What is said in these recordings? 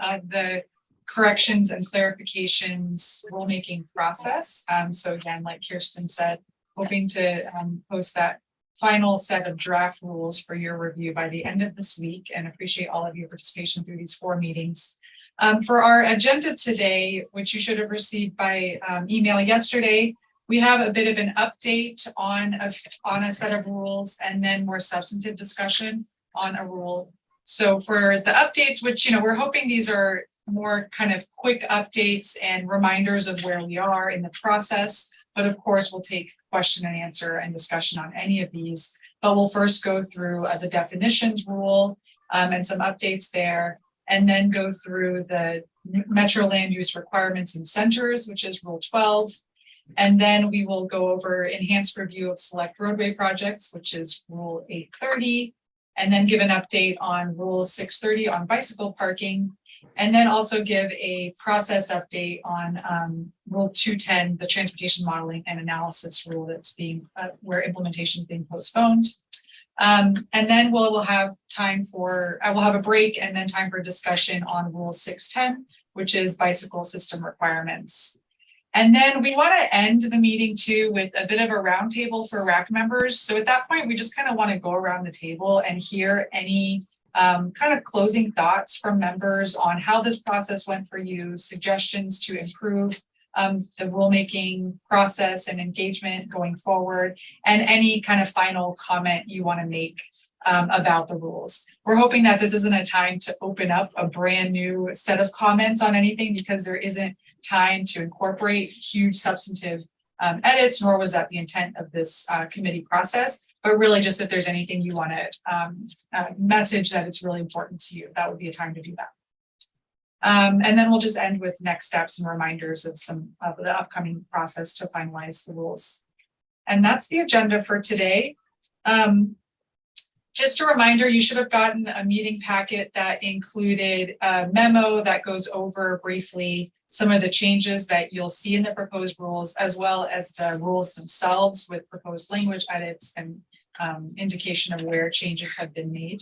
of the corrections and clarifications rulemaking process. So again, like Kirsten said, hoping to post that final set of draft rules for your review by the end of this week, and appreciate all of your participation through these 4 meetings. For our agenda today, which you should have received by email yesterday, we have a bit of an update on a set of rules, and then more substantive discussion on a rule. So for the updates, which we're hoping these are more kind of quick updates and reminders of where we are in the process. But of course, we'll take question and answer and discussion on any of these. But we'll first go through the definitions rule and some updates there, and then go through the metro land use requirements in centers, which is Rule 12. And then we will go over enhanced review of select roadway projects, which is Rule 830, and then give an update on Rule 630 on bicycle parking. And then also give a process update on Rule 210, the transportation modeling and analysis rule that's being where implementation is being postponed. And then we'll have time for, we'll have a break and then time for discussion on Rule 610, which is bicycle system requirements. And then we want to end the meeting too with a bit of a roundtable for RAC members. So at that point, we just kind of want to go around the table and hear any kind of closing thoughts from members on how this process went for you, suggestions to improve the rulemaking process and engagement going forward, and any kind of final comment you want to make about the rules. We're hoping that this isn't a time to open up a brand new set of comments on anything, because there isn't time to incorporate huge substantive edits, nor was that the intent of this committee process. But really, just if there's anything you want to message that it's really important to you, that would be a time to do that. And then we'll just end with next steps and reminders of some of the upcoming process to finalize the rules. And that's the agenda for today. Just a reminder, you should have gotten a meeting packet that included a memo that goes over briefly some of the changes that you'll see in the proposed rules, as well as the rules themselves with proposed language edits and indication of where changes have been made.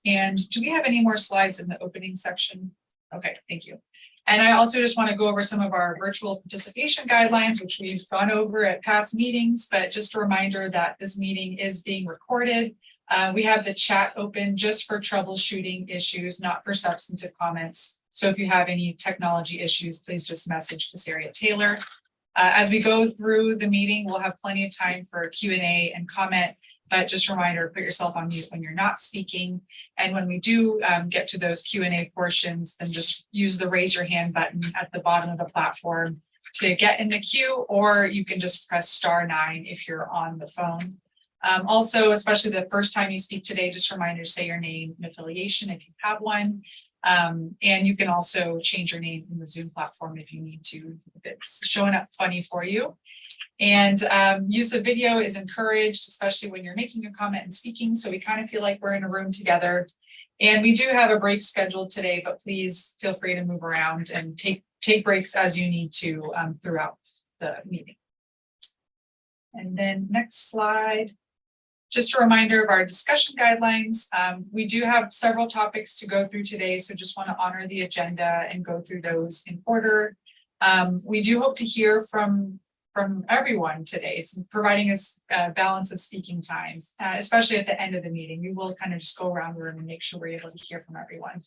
And do we have any more slides in the opening section? Okay, thank you. And I also just want to go over some of our virtual participation guidelines, which we've gone over at past meetings, but just a reminder that this meeting is being recorded. We have the chat open just for troubleshooting issues, not for substantive comments. So if you have any technology issues, please just message Casaria Taylor. As we go through the meeting, we'll have plenty of time for Q&A and comment, but just a reminder, put yourself on mute when you're not speaking. And when we do get to those Q&A portions, then just use the raise your hand button at the bottom of the platform to get in the queue, or you can just press *9 if you're on the phone. Also, especially the first time you speak today, just a reminder to say your name and affiliation if you have one. And you can also change your name in the Zoom platform if you need to, if it's showing up funny for you. And use of video is encouraged, especially when you're making a comment and speaking. So we kind of feel like we're in a room together. And we do have a break scheduled today, but please feel free to move around and take breaks as you need to throughout the meeting. And then next slide. Just a reminder of our discussion guidelines. We do have several topics to go through today, so just want to honor the agenda and go through those in order. We do hope to hear from everyone today, so providing us a balance of speaking times, especially at the end of the meeting. We will kind of just go around the room and make sure we're able to hear from everyone.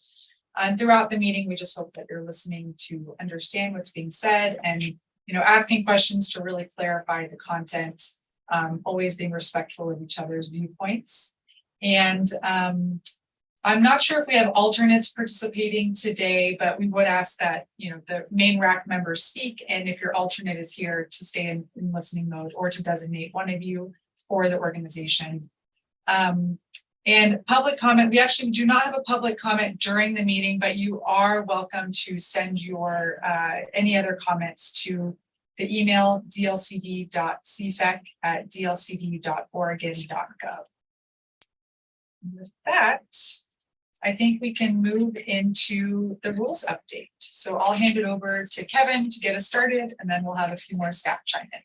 And throughout the meeting, we just hope that you're listening to understand what's being said and asking questions to really clarify the content. Always being respectful of each other's viewpoints. And I'm not sure if we have alternates participating today, but we would ask that the main RAC members speak, and if your alternate is here, to stay in listening mode or to designate one of you for the organization. And public comment, we actually do not have a public comment during the meeting, but you are welcome to send your any other comments to the email dlcd.cfec@dlcd.oregon.gov. With that, I think we can move into the rules update. So I'll hand it over to Kevin to get us started, and then we'll have a few more staff chime in.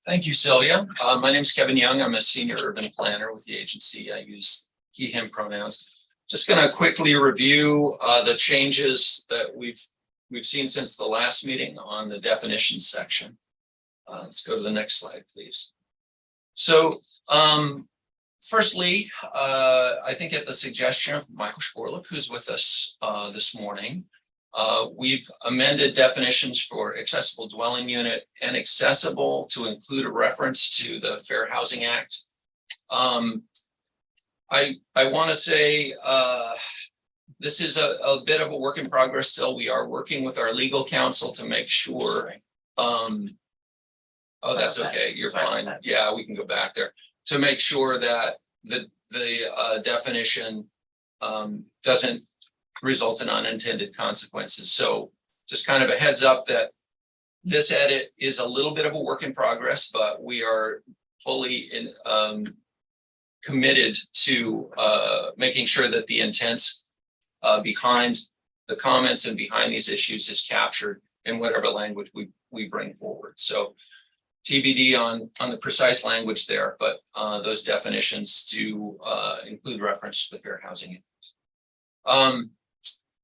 Thank you, Sylvia. My name is Kevin Young. I'm a senior urban planner with the agency. I use he, him pronouns. Just going to quickly review the changes that we've seen since the last meeting on the definitions section. Let's go to the next slide, please. So, firstly, I think at the suggestion of Michael Sporlick, who's with us this morning, we've amended definitions for accessible dwelling unit and accessible to include a reference to the Fair Housing Act. I want to say this is a bit of a work in progress still. We are working with our legal counsel to make sure. Oh, that's okay. You're fine. Yeah, we can go back there to make sure that the definition doesn't result in unintended consequences. So just kind of a heads up that this edit is a little bit of a work in progress, but we are fully committed to making sure that the intent behind the comments and behind these issues is captured in whatever language we bring forward. So TBD on the precise language there, but those definitions do include reference to the Fair Housing Act.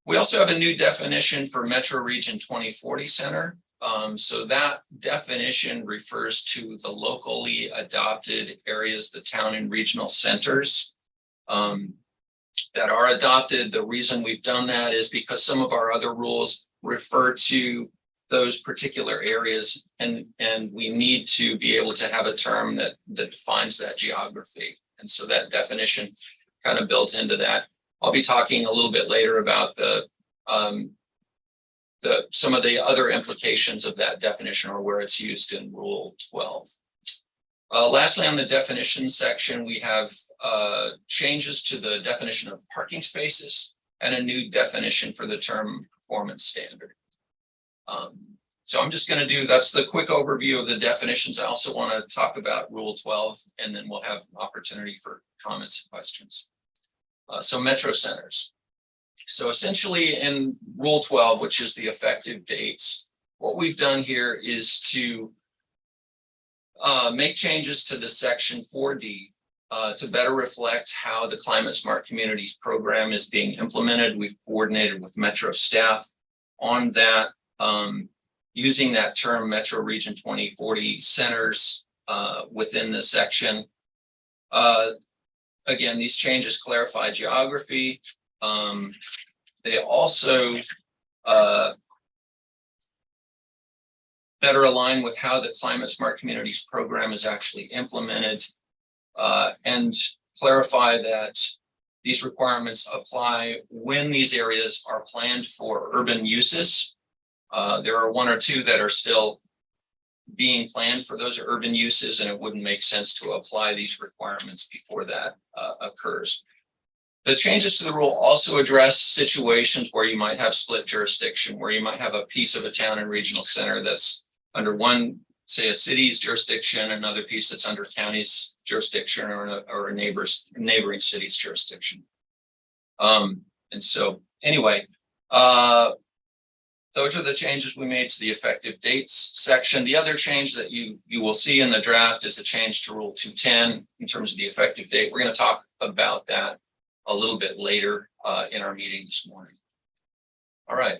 We also have a new definition for Metro Region 2040 Center. So that definition refers to the locally adopted areas, the town and regional centers that are adopted. The reason we've done that is because some of our other rules refer to those particular areas, and we need to be able to have a term that defines that geography. And so that definition kind of builds into that. I'll be talking a little bit later about some of the other implications of that definition or where it's used in Rule 12. Lastly, on the definition section, we have changes to the definition of parking spaces and a new definition for the term performance standard. So I'm just going to do, that's the quick overview of the definitions. I also want to talk about Rule 12, and then we'll have opportunity for comments and questions. So Metro Centers. So essentially in Rule 12, which is the effective dates, what we've done here is to make changes to the section 4D to better reflect how the Climate Smart Communities program is being implemented. We've coordinated with Metro staff on that, using that term Metro Region 2040 centers within the section. Again, these changes clarify geography. They also better align with how the Climate Smart Communities program is actually implemented, and clarify that these requirements apply when these areas are planned for urban uses. There are one or two that are still being planned for those urban uses, and it wouldn't make sense to apply these requirements before that occurs. The changes to the rule also address situations where you might have split jurisdiction, where you might have a piece of a town and regional center that's under one, say a city's jurisdiction, another piece that's under county's jurisdiction or a neighboring city's jurisdiction. And so anyway, those are the changes we made to the effective dates section. The other change that you will see in the draft is the change to Rule 210 in terms of the effective date. We're going to talk about that a little bit later in our meeting this morning. All right,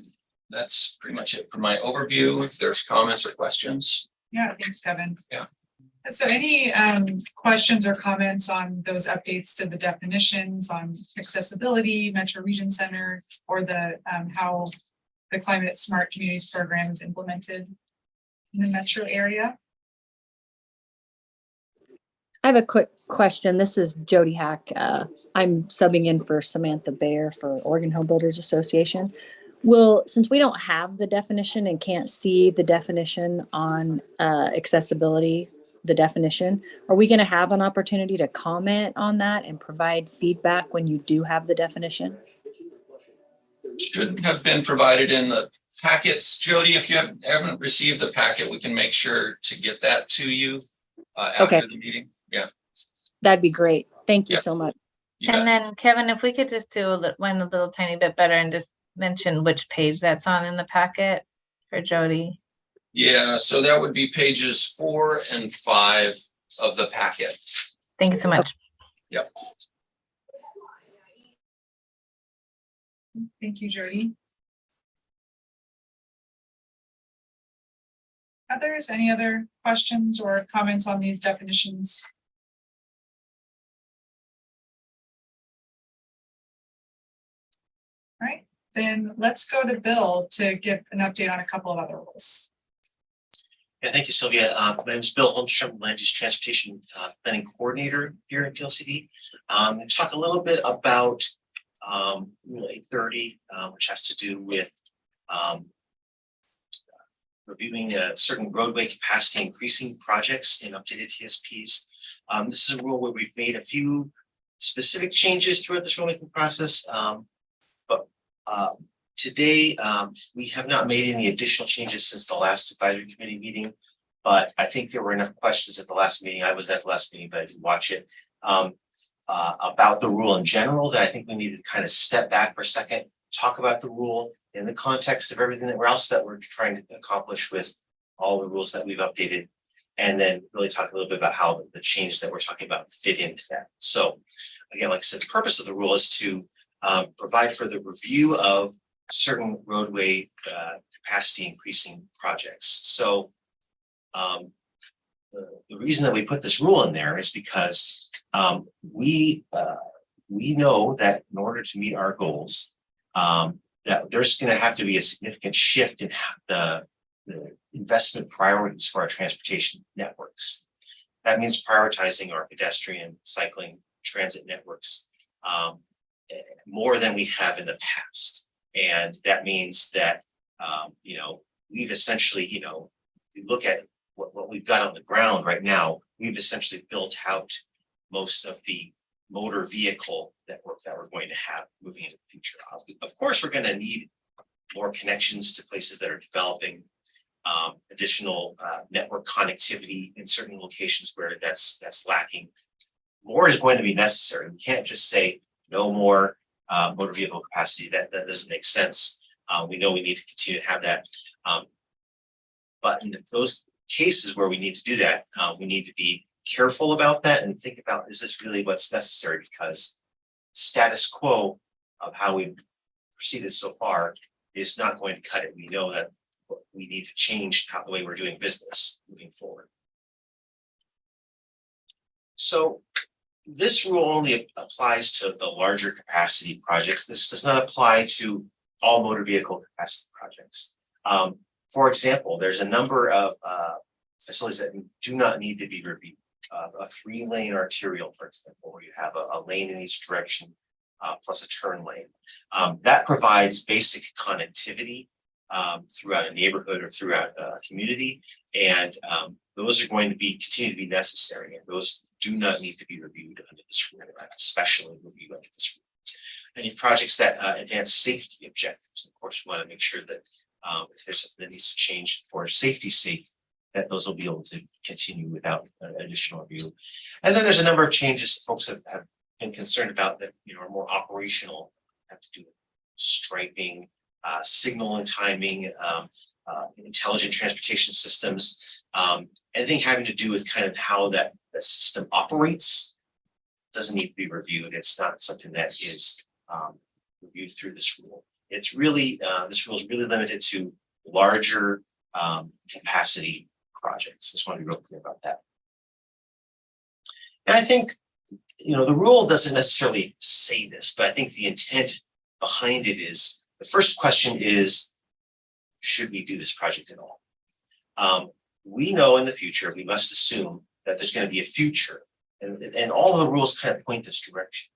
that's pretty much it for my overview. If there's comments or questions. Yeah, thanks, Kevin. Yeah. So any questions or comments on those updates to the definitions on accessibility, Metro Region Center, or the how the Climate Smart Communities program is implemented in the metro area? I have a quick question. This is Jody Hack. I'm subbing in for Samantha Baer for Oregon Home Builders Association. Since we don't have the definition and can't see the definition on accessibility, the definition, are we going to have an opportunity to comment on that and provide feedback when you do have the definition? Should have been provided in the packets. Jody, if you haven't received the packet, we can make sure to get that to you after the meeting. Yeah, that'd be great. Thank you so much. And then Kevin, if we could just do one a little tiny bit better and just mention which page that's on in the packet for Jody. Yeah, so that would be pages 4 and 5 of the packet. Thank you so much. Yep. Thank you, Jody. Others, any other questions or comments on these definitions? All right, then let's go to Bill to give an update on a couple of other rules. Yeah, thank you, Sylvia. My name is Bill Holmstrom, Land Use Transportation Planning Coordinator here at DLCD. Talk a little bit about Rule 830, which has to do with reviewing certain roadway capacity increasing projects in updated TSPs. This is a rule where we've made a few specific changes throughout this rulemaking process, but today, we have not made any additional changes since the last advisory committee meeting, but I think there were enough questions at the last meeting. I was at the last meeting, but I didn't watch it, about the rule in general, that I think we need to kind of step back for a second, talk about the rule in the context of everything else that we're trying to accomplish with all the rules that we've updated, and then really talk a little bit about how the changes that we're talking about fit into that. So again, like I said, the purpose of the rule is to provide for the review of certain roadway capacity increasing projects. So the reason that we put this rule in there is because we know that in order to meet our goals, that there's going to have to be a significant shift in the investment priorities for our transportation networks. That means prioritizing our pedestrian, cycling, transit networks more than we have in the past. And that means that, we've essentially, we look at what we've got on the ground right now, we've essentially built out most of the motor vehicle network that we're going to have moving into the future. Of course, we're going to need more connections to places that are developing, additional network connectivity in certain locations where that's lacking. More is going to be necessary. We can't just say no more motor vehicle capacity. That doesn't make sense. We know we need to continue to have that. But in those cases where we need to do that, we need to be careful about that and think about, is this really what's necessary? Because status quo of how we've proceeded so far is not going to cut it. We know that we need to change the way we're doing business moving forward. So this rule only applies to the larger capacity projects. This does not apply to all motor vehicle capacity projects. For example, there's a number of facilities that do not need to be reviewed. A 3-lane arterial, for example, where you have a lane in each direction plus a turn lane. That provides basic connectivity throughout a neighborhood or throughout a community, and those are going to continue to be necessary, and those do not need to be reviewed under this rule, especially reviewed under this rule. Any projects that advance safety objectives, of course, we want to make sure that if there's something that needs to change for safety's sake, that those will be able to continue without additional review. And then there's a number of changes folks have been concerned about that are more operational, have to do with striping, signal and timing, intelligent transportation systems, anything having to do with kind of how that system operates doesn't need to be reviewed. It's not something that is reviewed through this rule. It's really, this rule is really limited to larger capacity projects. Just want to be real clear about that. And I think, the rule doesn't necessarily say this, but I think the intent behind it is, the first question is, should we do this project at all? We know in the future, we must assume that there's going to be a future, and all of the rules kind of point this direction.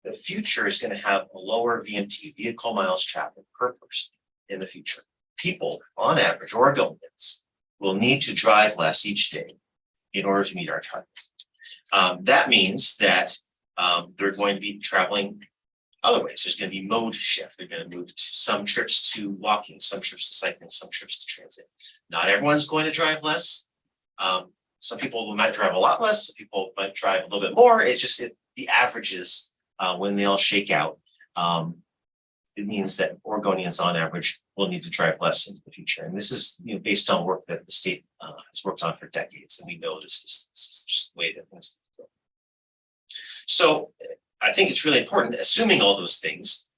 The future is going to have a lower VMT, vehicle miles traveled per person in the future. People, on average, Oregonians, will need to drive less each day in order to meet our targets. That means that they're going to be traveling other ways. There's going to be mode shift. They're going to move to some trips to walking, some trips to cycling, some trips to transit. Not everyone's going to drive less. Some people might drive a lot less. Some people might drive a little bit more. It's just the averages, when they all shake out, it means that Oregonians on average will need to drive less into the future. And this is based on work that the state has worked on for decades. And we know this is just the way that things go. So I think it's really important, assuming all those things,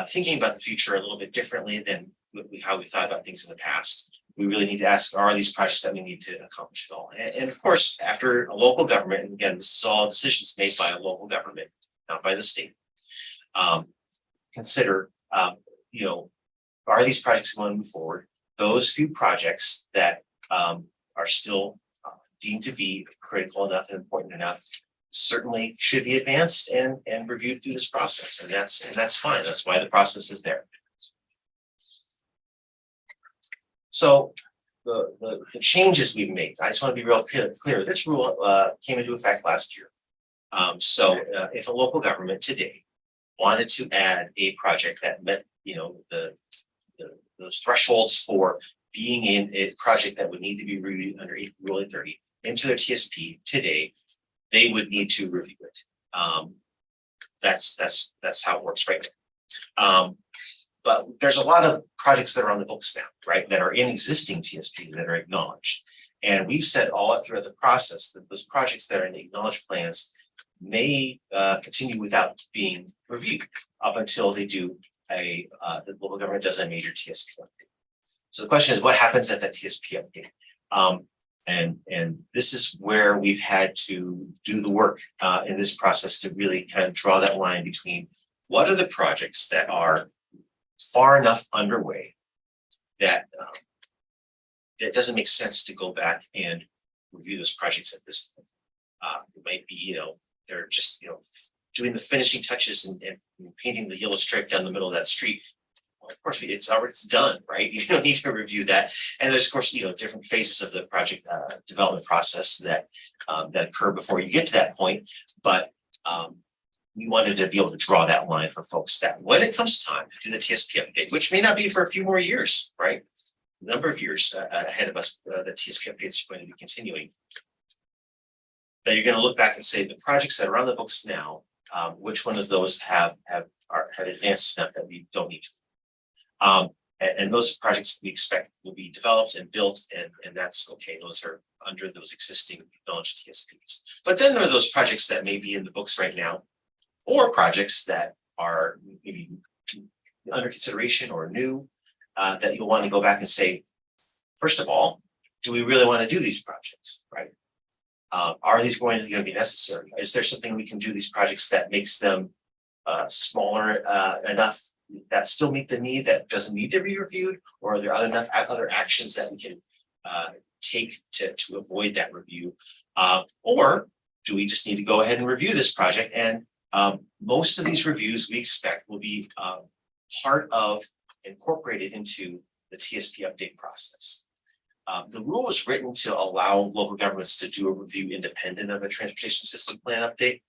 thinking about the future a little bit differently than how we thought about things in the past. We really need to ask, are these projects that we need to accomplish at all? And of course, after a local government, and again, this is all decisions made by a local government, not by the state. Consider, you know, are these projects going to move forward? Those few projects that are still deemed to be critical enough and important enough certainly should be advanced and reviewed through this process, and that's fine. That's why the process is there. So the changes we've made, I just want to be real clear. This rule came into effect last year. So if a local government today wanted to add a project that met, you know, those thresholds for being in a project that would need to be reviewed under Rule 830 into their TSP today, they would need to review it. That's how it works right now. But there's a lot of projects that are on the books now, right, that are in existing TSPs that are acknowledged. And we've said all throughout the process that those projects that are in the acknowledged plans may continue without being reviewed up until they do the local government does a major TSP update. So the question is, what happens at that TSP update? And this is where we've had to do the work in this process to really kind of draw that line between what are the projects that are far enough underway that it doesn't make sense to go back and review those projects at this point. It might be, you know, they're just, you know, doing the finishing touches and painting the yellow stripe down the middle of that street. Well, of course, it's done, right? You don't need to review that. And there's, of course, you know, different phases of the project development process that occur before you get to that point. But we wanted to be able to draw that line for folks that when it comes time to do the TSP update, which may not be for a few more years, right? A number of years ahead of us, the TSP updates are going to be continuing. That you're going to look back and say the projects that are on the books now, which one of those have advanced enough that we don't need to. And those projects we expect will be developed and built, and that's okay. Those are under those existing acknowledged TSPs. But then there are those projects that may be in the books right now, or projects that are maybe under consideration or new, that you'll want to go back and say, first of all, do we really want to do these projects, right? Are these going to be necessary? Is there something we can do these projects that makes them smaller enough that still meet the need that doesn't need to be reviewed? Or are there enough other actions that we can take to avoid that review? Or do we just need to go ahead and review this project? And most of these reviews we expect will be part of, incorporated into the TSP update process. The rule was written to allow local governments to do a review independent of a transportation system plan update.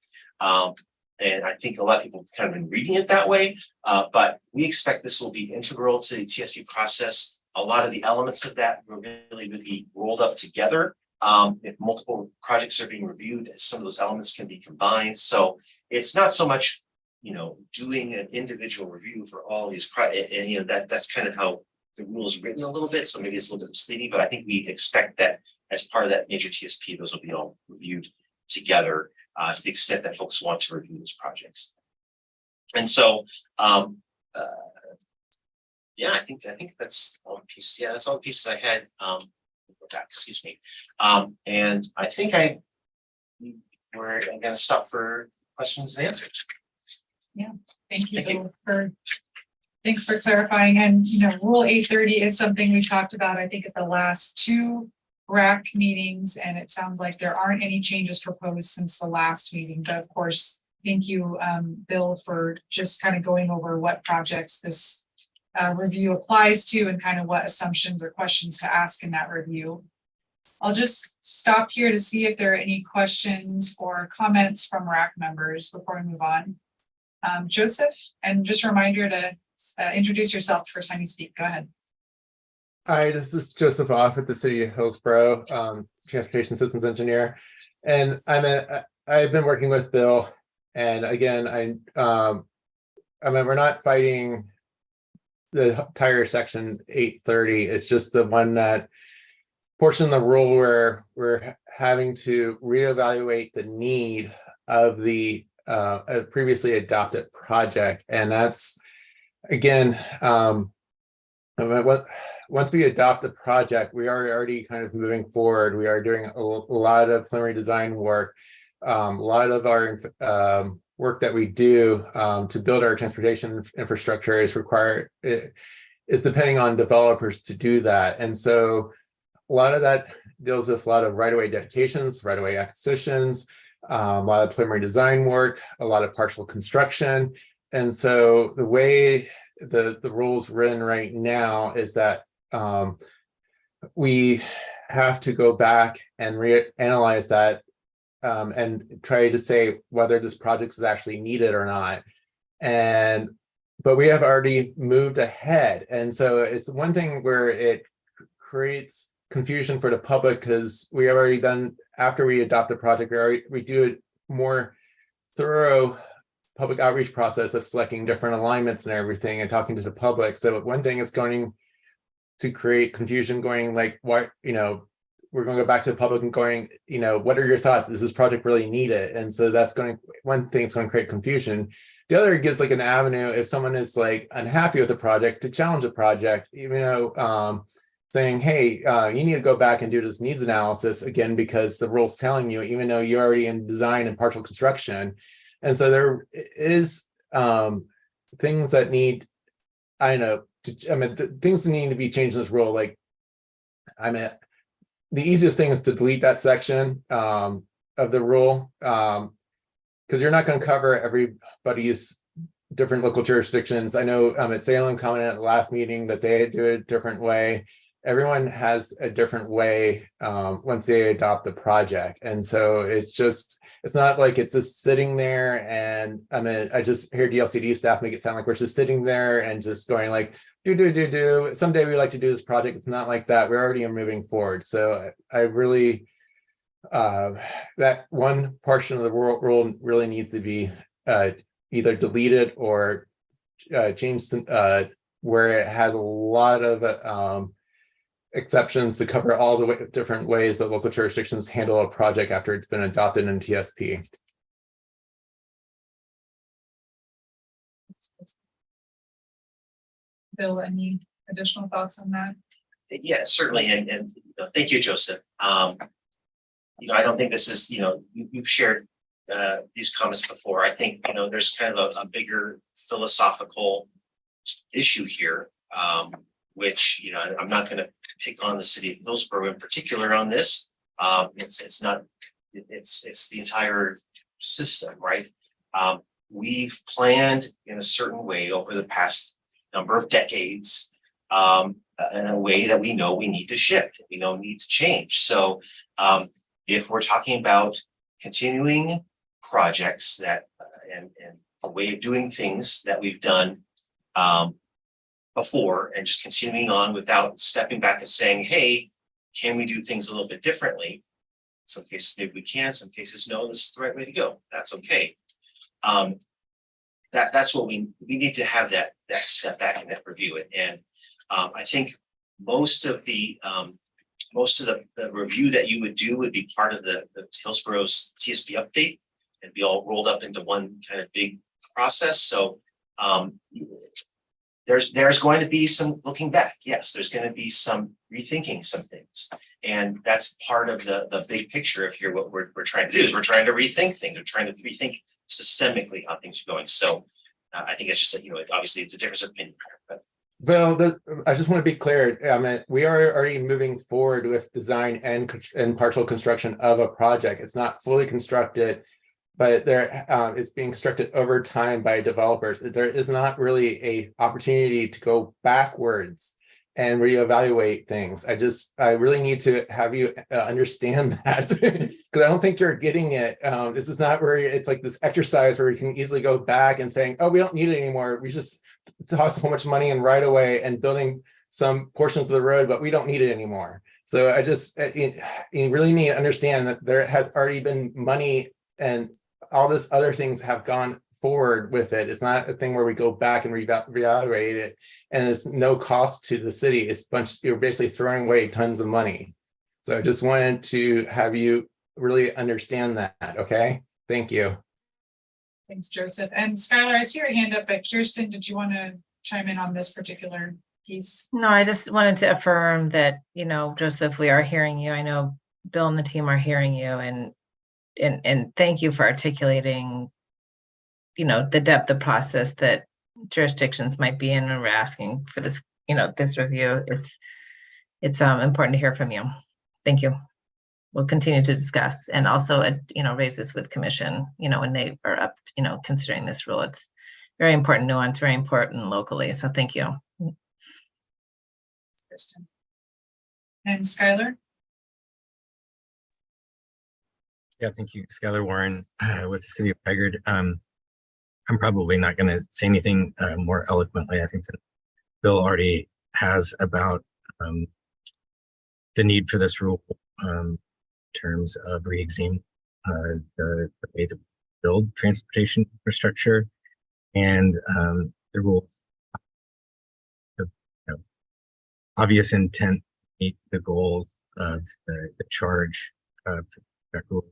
And I think a lot of people have kind of been reading it that way, but we expect this will be integral to the TSP process. A lot of the elements of that will really be rolled up together. If multiple projects are being reviewed, some of those elements can be combined. So it's not so much, you know, doing an individual review for all these and you know, that's kind of how the rule is written a little bit. So maybe it's a little bit misleading, but I think we expect that as part of that major TSP, those will be all reviewed together to the extent that folks want to review those projects. And so, yeah, I think that's all the pieces. Yeah, that's all the pieces I had. Excuse me. And I think we're going to stop for questions and answers. Yeah, thank you, Thank you. Bill, thanks for clarifying. And, you know, Rule 830 is something we talked about, I think, at the last two RAC meetings, and it sounds like there aren't any changes proposed since the last meeting. But of course, thank you, Bill, for just kind of going over what projects this review applies to and kind of what assumptions or questions to ask in that review. I'll just stop here to see if there are any questions or comments from RAC members before we move on. Joseph, and just a reminder to introduce yourself the first time you speak. Go ahead. Hi, this is Joseph Off at the City of Hillsborough, Transportation Systems Engineer, and I've been working with Bill. And again, I mean, we're not fighting the entire section 830. It's just the one that portion of the rule where we're having to reevaluate the need of the previously adopted project, and that's again, once we adopt the project, we are already kind of moving forward. We are doing a lot of preliminary design work. A lot of our work that we do to build our transportation infrastructure is depending on developers to do that. And so a lot of that deals with a lot of right-of-way dedications, right-of-way acquisitions, a lot of preliminary design work, a lot of partial construction. And so the way the rules written right now is that we have to go back and reanalyze that and try to say whether this project is actually needed or not. But we have already moved ahead. And so it's one thing where it creates confusion for the public because we have already done, after we adopt the project, we do a more thorough public outreach process of selecting different alignments and everything and talking to the public. So one thing is going to create confusion going like, what, we're going to go back to the public and going, what are your thoughts? Does this project really need it? And so that's one thing, it's going to create confusion. The other gives like an avenue if someone is like unhappy with the project to challenge the project, even though saying, hey, you need to go back and do this needs analysis again, because the rule's telling you, even though you're already in design and partial construction. And so there is things that need, things that need to be changed in this rule. Like, the easiest thing is to delete that section of the rule, because you're not going to cover everybody's different local jurisdictions. I know Salem commented at the last meeting that they do it a different way. Everyone has a different way once they adopt the project. And so it's not like it's just sitting there and I just hear DLCD staff make it sound like we're just sitting there and just going like, do. Someday we like to do this project. It's not like that. We're already moving forward. So I really, that one portion of the rule really needs to be either deleted or changed where it has a lot of exceptions to cover all the different ways that local jurisdictions handle a project after it's been adopted in TSP. Bill, any additional thoughts on that? Yeah, certainly, and thank you, Joseph. I don't think this is, you've shared these comments before. I think there's kind of a bigger philosophical issue here, which I'm not going to pick on the city of Hillsborough in particular on this. It's the entire system, right? We've planned in a certain way over the past number of decades, in a way that we know we need to shift, we know need to change. So if we're talking about continuing projects that and a way of doing things that we've done before and just continuing on without stepping back and saying, hey, can we do things a little bit differently? Some cases maybe we can, some cases no, this is the right way to go. That's okay. That's what we need to have that step back and that review it. And I think most of the review that you would do would be part of the Hillsborough's TSP update and be all rolled up into one kind of big process. So there's going to be some looking back. Yes, there's going to be some rethinking some things. And that's part of the big picture of here. What we're trying to do is we're trying to rethink things. We're trying to rethink systemically how things are going. So I think it's just that, obviously it's a difference of opinion. But well, I just want to be clear. We are already moving forward with design and partial construction of a project. It's not fully constructed, but it's being constructed over time by developers. There is not really a opportunity to go backwards and reevaluate things. I really need to have you understand that because I don't think you're getting it. This is not where it's like this exercise where you can easily go back and saying, oh, we don't need it anymore. We just toss so much money in right away and building some portions of the road, but we don't need it anymore. So you really need to understand that there has already been money and all this other things have gone forward with it. It's not a thing where we go back and reevaluate it and it's no cost to the city. You're basically throwing away tons of money. So I just wanted to have you really understand that. Okay, thank you. Thanks, Joseph. And Skylar, I see your hand up, but Kirsten, did you want to chime in on this particular piece? No, I just wanted to affirm that, Joseph, we are hearing you. I know Bill and the team are hearing you, and thank you for articulating, the depth of process that jurisdictions might be in when we're asking for this, this review. It's important to hear from you. Thank you. We'll continue to discuss and also, raise this with commission, when they are up, considering this rule. It's very important nuance, very important locally. So thank you. Kristen. And Skylar? Yeah, thank you, Skylar Warren with the City of Tigard. I'm probably not going to say anything more eloquently. I think that Bill already has about the need for this rule in terms of re-examining the way to build transportation infrastructure and the rules. The obvious intent to meet the goals of the charge of that rule.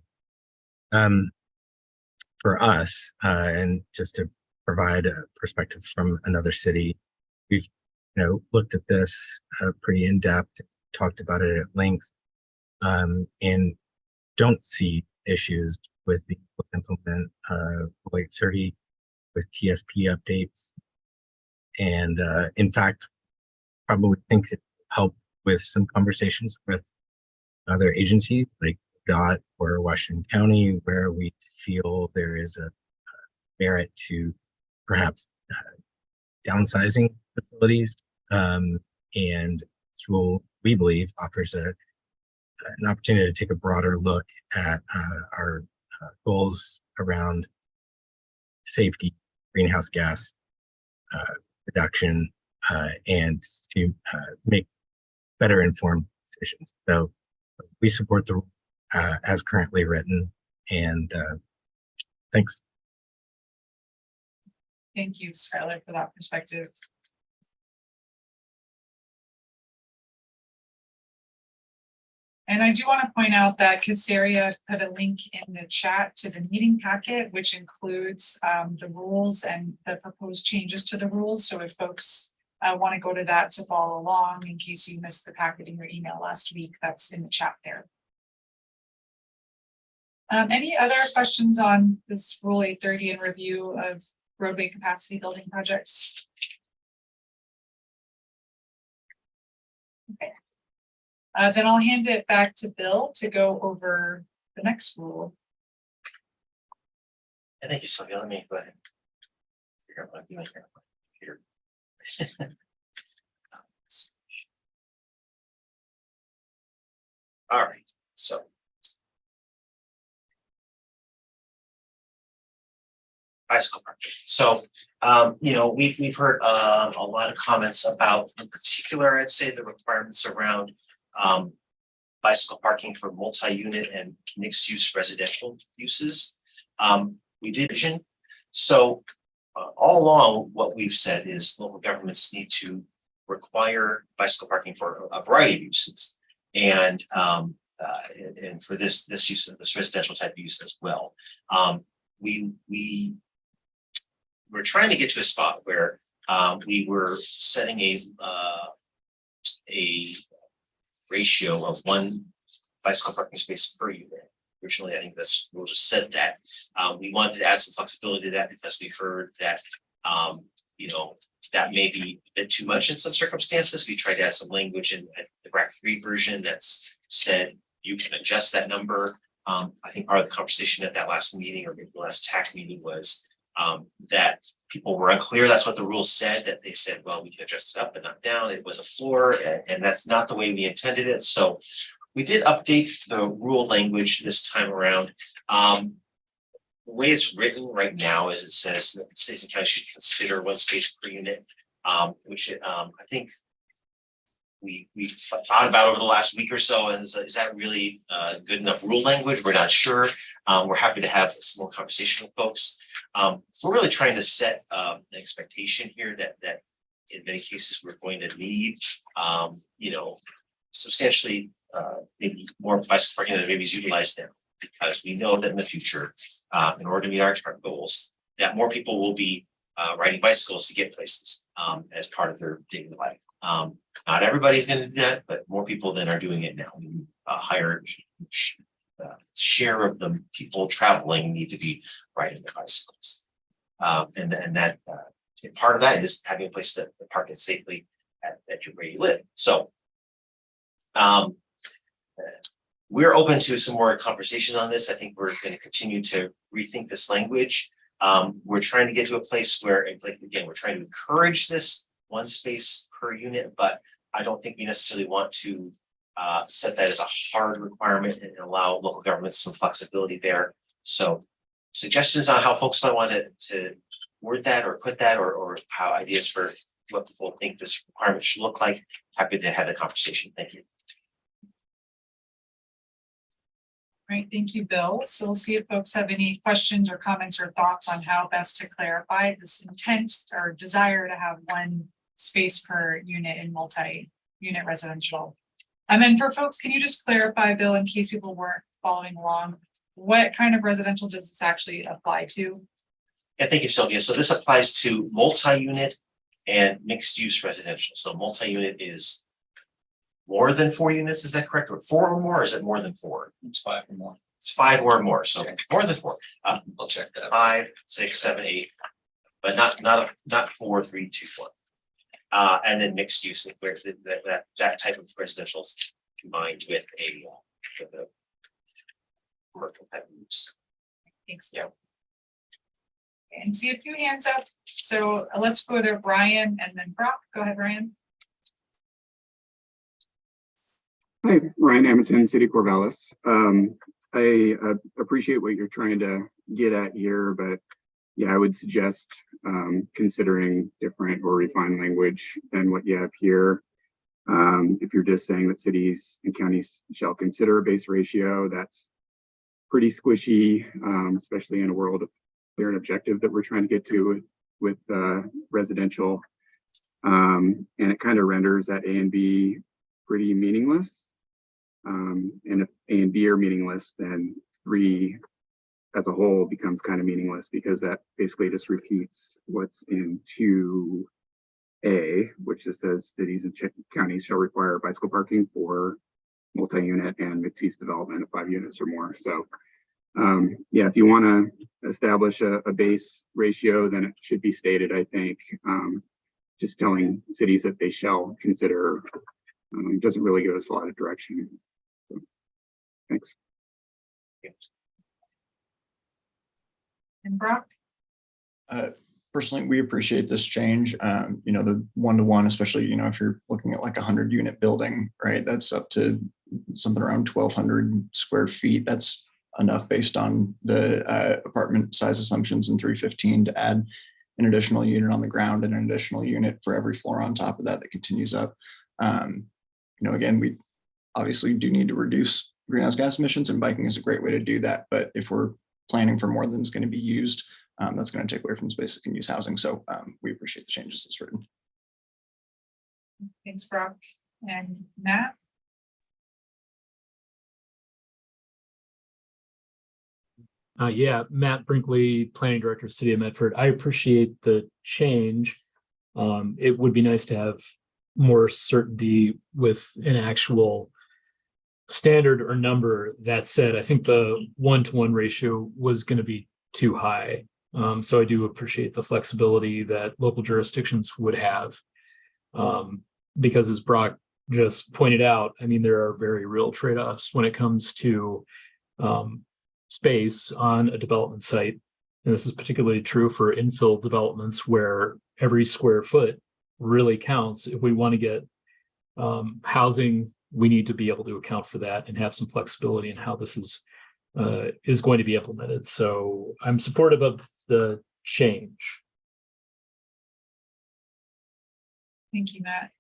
For us, and just to provide a perspective from another city, we've looked at this pretty in depth, talked about it at length, and don't see issues with being able to implement late 30 with TSP updates, and in fact, probably think it helped with some conversations with other agencies like DOT or Washington County, where we feel there is a merit to perhaps downsizing facilities. And this rule, we believe, offers an opportunity to take a broader look at our goals around safety, greenhouse gas reduction, and to make better informed decisions. So we support the rule as currently written, and thanks. Thank you, Skylar, for that perspective. And I do want to point out that Casaria put a link in the chat to the meeting packet, which includes the rules and the proposed changes to the rules. So if folks want to go to that to follow along, in case you missed the packet in your email last week, that's in the chat there. Any other questions on this Rule 830 and review of roadway capacity building projects? Okay. Then I'll hand it back to Bill to go over the next rule. And thank you, Sylvia. Let me go ahead and figure out what I'm doing here. All right, so. Bicycle parking. So, we've heard a lot of comments about, in particular, I'd say the requirements around bicycle parking for multi-unit and mixed-use residential uses. We did vision. So, all along, what we've said is local governments need to require bicycle parking for a variety of uses, and for this use of this residential type of use as well. We're trying to get to a spot where we were setting a ratio of one bicycle parking space per unit. Originally, I think we'll just said that. We wanted to add some flexibility to that because we heard that that may be a bit too much in some circumstances. We tried to add some language in the RAC 3 version that's said you can adjust that number. I think part of the conversation at that last meeting or maybe the last TAC meeting was that people were unclear. That's what the rules said, that they said, well, we can adjust it up but not down. It was a floor, and that's not the way we intended it. So we did update the rule language this time around. The way it's written right now is it says that cities and counties should consider one space per unit, which I think we've thought about over the last week or so. Is that really good enough rule language? We're not sure. We're happy to have some more conversation with folks. We're really trying to set an expectation here that in many cases we're going to need, substantially maybe more bicycle parking than maybe is utilized now, because we know that in the future, in order to meet our goals, that more people will be riding bicycles to get places as part of their daily life. Not everybody's going to do that, but more people than are doing it now. A higher share of the people traveling need to be riding their bicycles. And that part of that is having a place to park it safely at where you live. So we're open to some more conversation on this. I think we're going to continue to rethink this language. We're trying to get to a place where, like, again, we're trying to encourage this one space per unit, but I don't think we necessarily want to set that as a hard requirement and allow local governments some flexibility there. So suggestions on how folks might want to word that or put that, or how ideas for what people think this requirement should look like. Happy to have the conversation. Thank you. Right, thank you, Bill. So we'll see if folks have any questions or comments or thoughts on how best to clarify this intent or desire to have one space per unit in multi-unit residential. And then for folks, can you just clarify, Bill, in case people weren't following along, what kind of residential does this actually apply to? Yeah, thank you, Sylvia. So this applies to multi-unit and mixed-use residential. So multi-unit is more than 4 units, is that correct? Or 4 or more, or is it more than 4? It's 5 or more. It's 5 or more, so Okay. more than 4. I'll check that. 5, 6, 7, 8, but not 4, 3, 2, 1. And then mixed use, where that type of residential is combined with a commercial type of use. Thanks, Bill. And see a few hands up. So let's go to Brian and then Brock. Go ahead, Brian. Hi, Ryan Hamilton, City Corvallis. I appreciate what you're trying to get at here, but yeah, I would suggest considering different or refined language than what you have here. If you're just saying that cities and counties shall consider a base ratio, that's pretty squishy, especially in a world of clear and objective that we're trying to get to with residential. And it kind of renders that A and B pretty meaningless. And if A and B are meaningless, then 3 as a whole becomes kind of meaningless, because that basically just repeats what's in 2A, which just says cities and counties shall require bicycle parking for multi-unit and mixed-use development of 5 units or more. So yeah, if you want to establish a base ratio, then it should be stated, I think. Just telling cities that they shall consider doesn't really give us a lot of direction. So, thanks. And Brock. Personally, we appreciate this change. You know, the 1-to-1, especially, you know, if you're looking at like a 100-unit building, right? That's up to something around 1,200 square feet. That's enough based on the apartment size assumptions in 315 to add an additional unit on the ground and an additional unit for every floor on top of that continues up. You know, again, we obviously do need to reduce greenhouse gas emissions, and biking is a great way to do that. But if we're planning for more than is going to be used, that's going to take away from space that can use housing. So we appreciate the changes as written. Thanks, Brock. And Matt. Yeah, Matt Brinkley, Planning Director, City of Medford. I appreciate the change. It would be nice to have more certainty with an actual standard or number. That said, I think the 1-to-1 ratio was going to be too high. So I do appreciate the flexibility that local jurisdictions would have. Because as Brock just pointed out, I mean, there are very real trade-offs when it comes to space on a development site. And this is particularly true for infill developments where every square foot really counts. If we want to get housing, we need to be able to account for that and have some flexibility in how this is going to be implemented. So I'm supportive of the change. Thank you, Matt.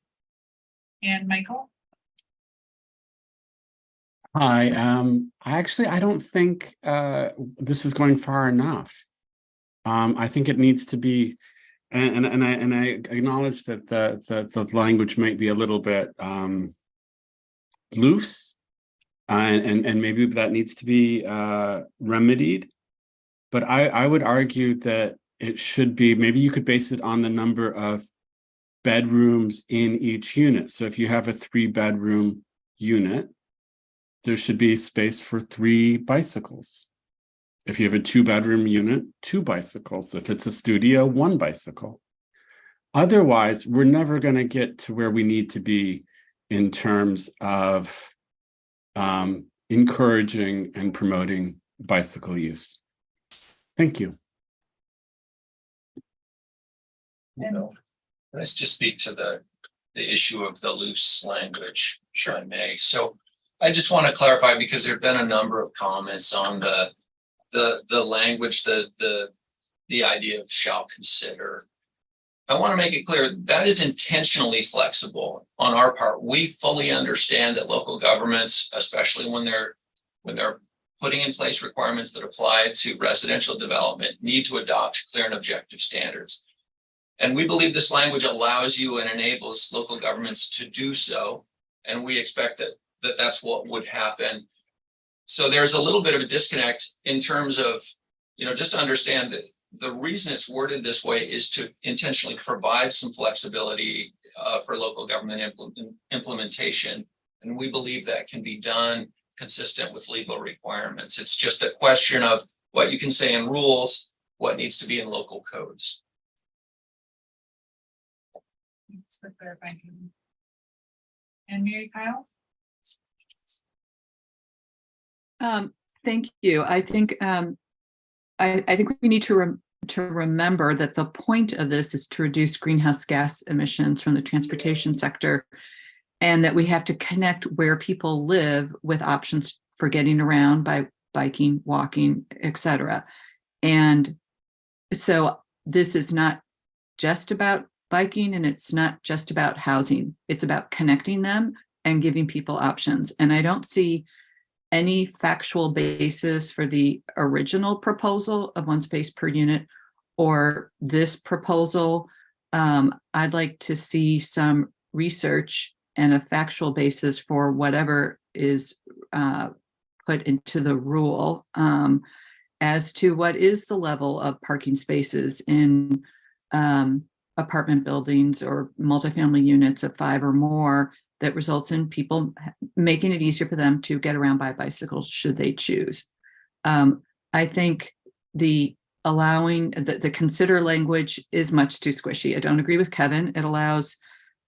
And Michael. Hi, I don't think this is going far enough. I think it needs to be, and I acknowledge that the language might be a little bit loose, and maybe that needs to be remedied. But I would argue that it should be, maybe you could base it on the number of bedrooms in each unit. So if you have a 3-bedroom unit, there should be space for 3 bicycles. If you have a 2-bedroom unit, 2 bicycles. If it's a studio, 1 bicycle. Otherwise, we're never going to get to where we need to be in terms of encouraging and promoting bicycle use. Thank you. Let's just speak to the issue of the loose language, if I may. So I just want to clarify, because there have been a number of comments on the language, the idea of shall consider. I want to make it clear that is intentionally flexible on our part. We fully understand that local governments, especially when they're putting in place requirements that apply to residential development, need to adopt clear and objective standards. And we believe this language allows you and enables local governments to do so. And we expect that that's what would happen. So there's a little bit of a disconnect in terms of, just to understand that the reason it's worded this way is to intentionally provide some flexibility for local government implementation. And we believe that can be done consistent with legal requirements. It's just a question of what you can say in rules, what needs to be in local codes. Thanks for clarifying. And Mary Kyle? Thank you. I think I think we need to remember that the point of this is to reduce greenhouse gas emissions from the transportation sector, and that we have to connect where people live with options for getting around by biking, walking, etc. And so this is not just about biking, and it's not just about housing. It's about connecting them and giving people options. And I don't see any factual basis for the original proposal of 1 space per unit or this proposal. I'd like to see some research and a factual basis for whatever is put into the rule as to what is the level of parking spaces in apartment buildings or multifamily units of 5 or more that results in people making it easier for them to get around by bicycle should they choose. I think the allowing the consider language is much too squishy. I don't agree with Kevin. It allows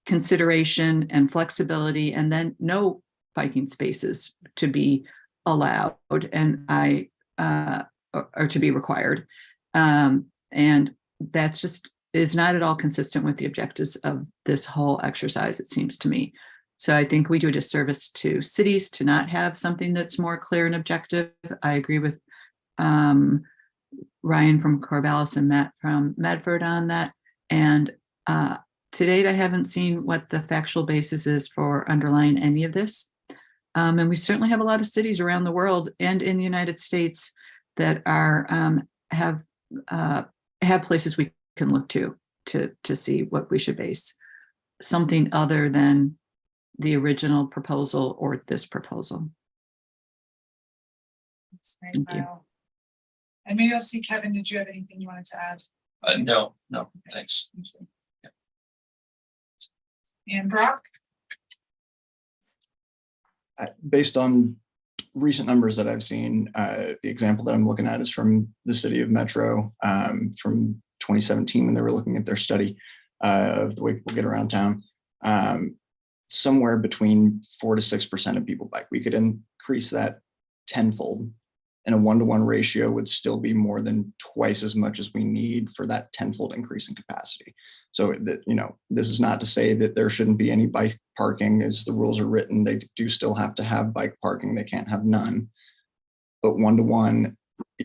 consideration and flexibility, and then no biking spaces to be allowed and or to be required. And that's just is not at all consistent with the objectives of this whole exercise, it seems to me. So I think we do a disservice to cities to not have something that's more clear and objective. I agree with Ryan from Corvallis and Matt from Medford on that. And to date, I haven't seen what the factual basis is for underlying any of this. And we certainly have a lot of cities around the world and in the United States that are have places we can look to see what we should base something other than the original proposal or this proposal. Thank you. And maybe I'll see, Kevin, did you have anything you wanted to add? No, thanks. Thank you. And Brock? Based on recent numbers that I've seen, the example that I'm looking at is from the city of Metro from 2017 when they were looking at their study of the way people get around town. Somewhere between 4 to 6% of people bike. We could increase that tenfold, and a 1-to-1 ratio would still be more than twice as much as we need for that tenfold increase in capacity. So that, this is not to say that there shouldn't be any bike parking. As the rules are written, they do still have to have bike parking. They can't have none. But 1-to-1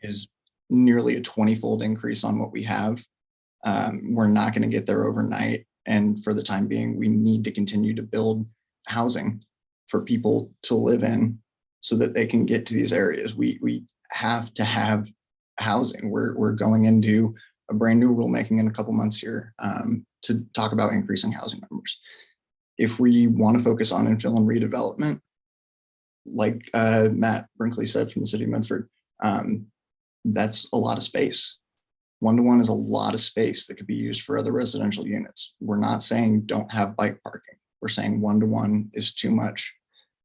is nearly a 20-fold increase on what we have. We're not going to get there overnight. And for the time being, we need to continue to build housing for people to live in so that they can get to these areas. We have to have housing. We're going into a brand new rulemaking in a couple months here to talk about increasing housing numbers. If we want to focus on infill and redevelopment, like Matt Brinkley said from the city of Medford, that's a lot of space. 1-to-1 is a lot of space that could be used for other residential units. We're not saying don't have bike parking. We're saying 1-to-1 is too much.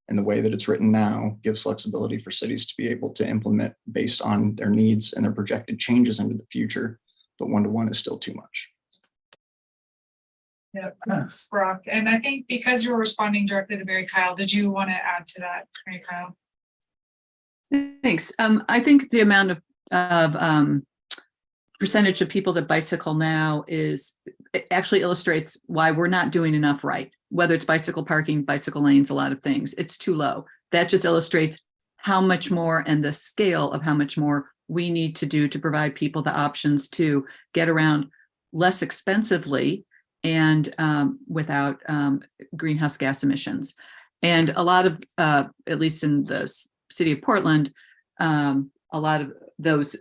And the way that it's written now gives flexibility for cities to be able to implement based on their needs and their projected changes into the future. But 1-to-1 is still too much. Yeah, thanks, Brock. And I think because you were responding directly to Mary Kyle, did you want to add to that, Mary Kyle? Thanks. I think the amount of percentage of people that bicycle now it actually illustrates why we're not doing enough right. Whether it's bicycle parking, bicycle lanes, a lot of things, it's too low. That just illustrates how much more and the scale of how much more we need to do to provide people the options to get around less expensively and without greenhouse gas emissions. And a lot of, at least in the city of Portland, a lot of those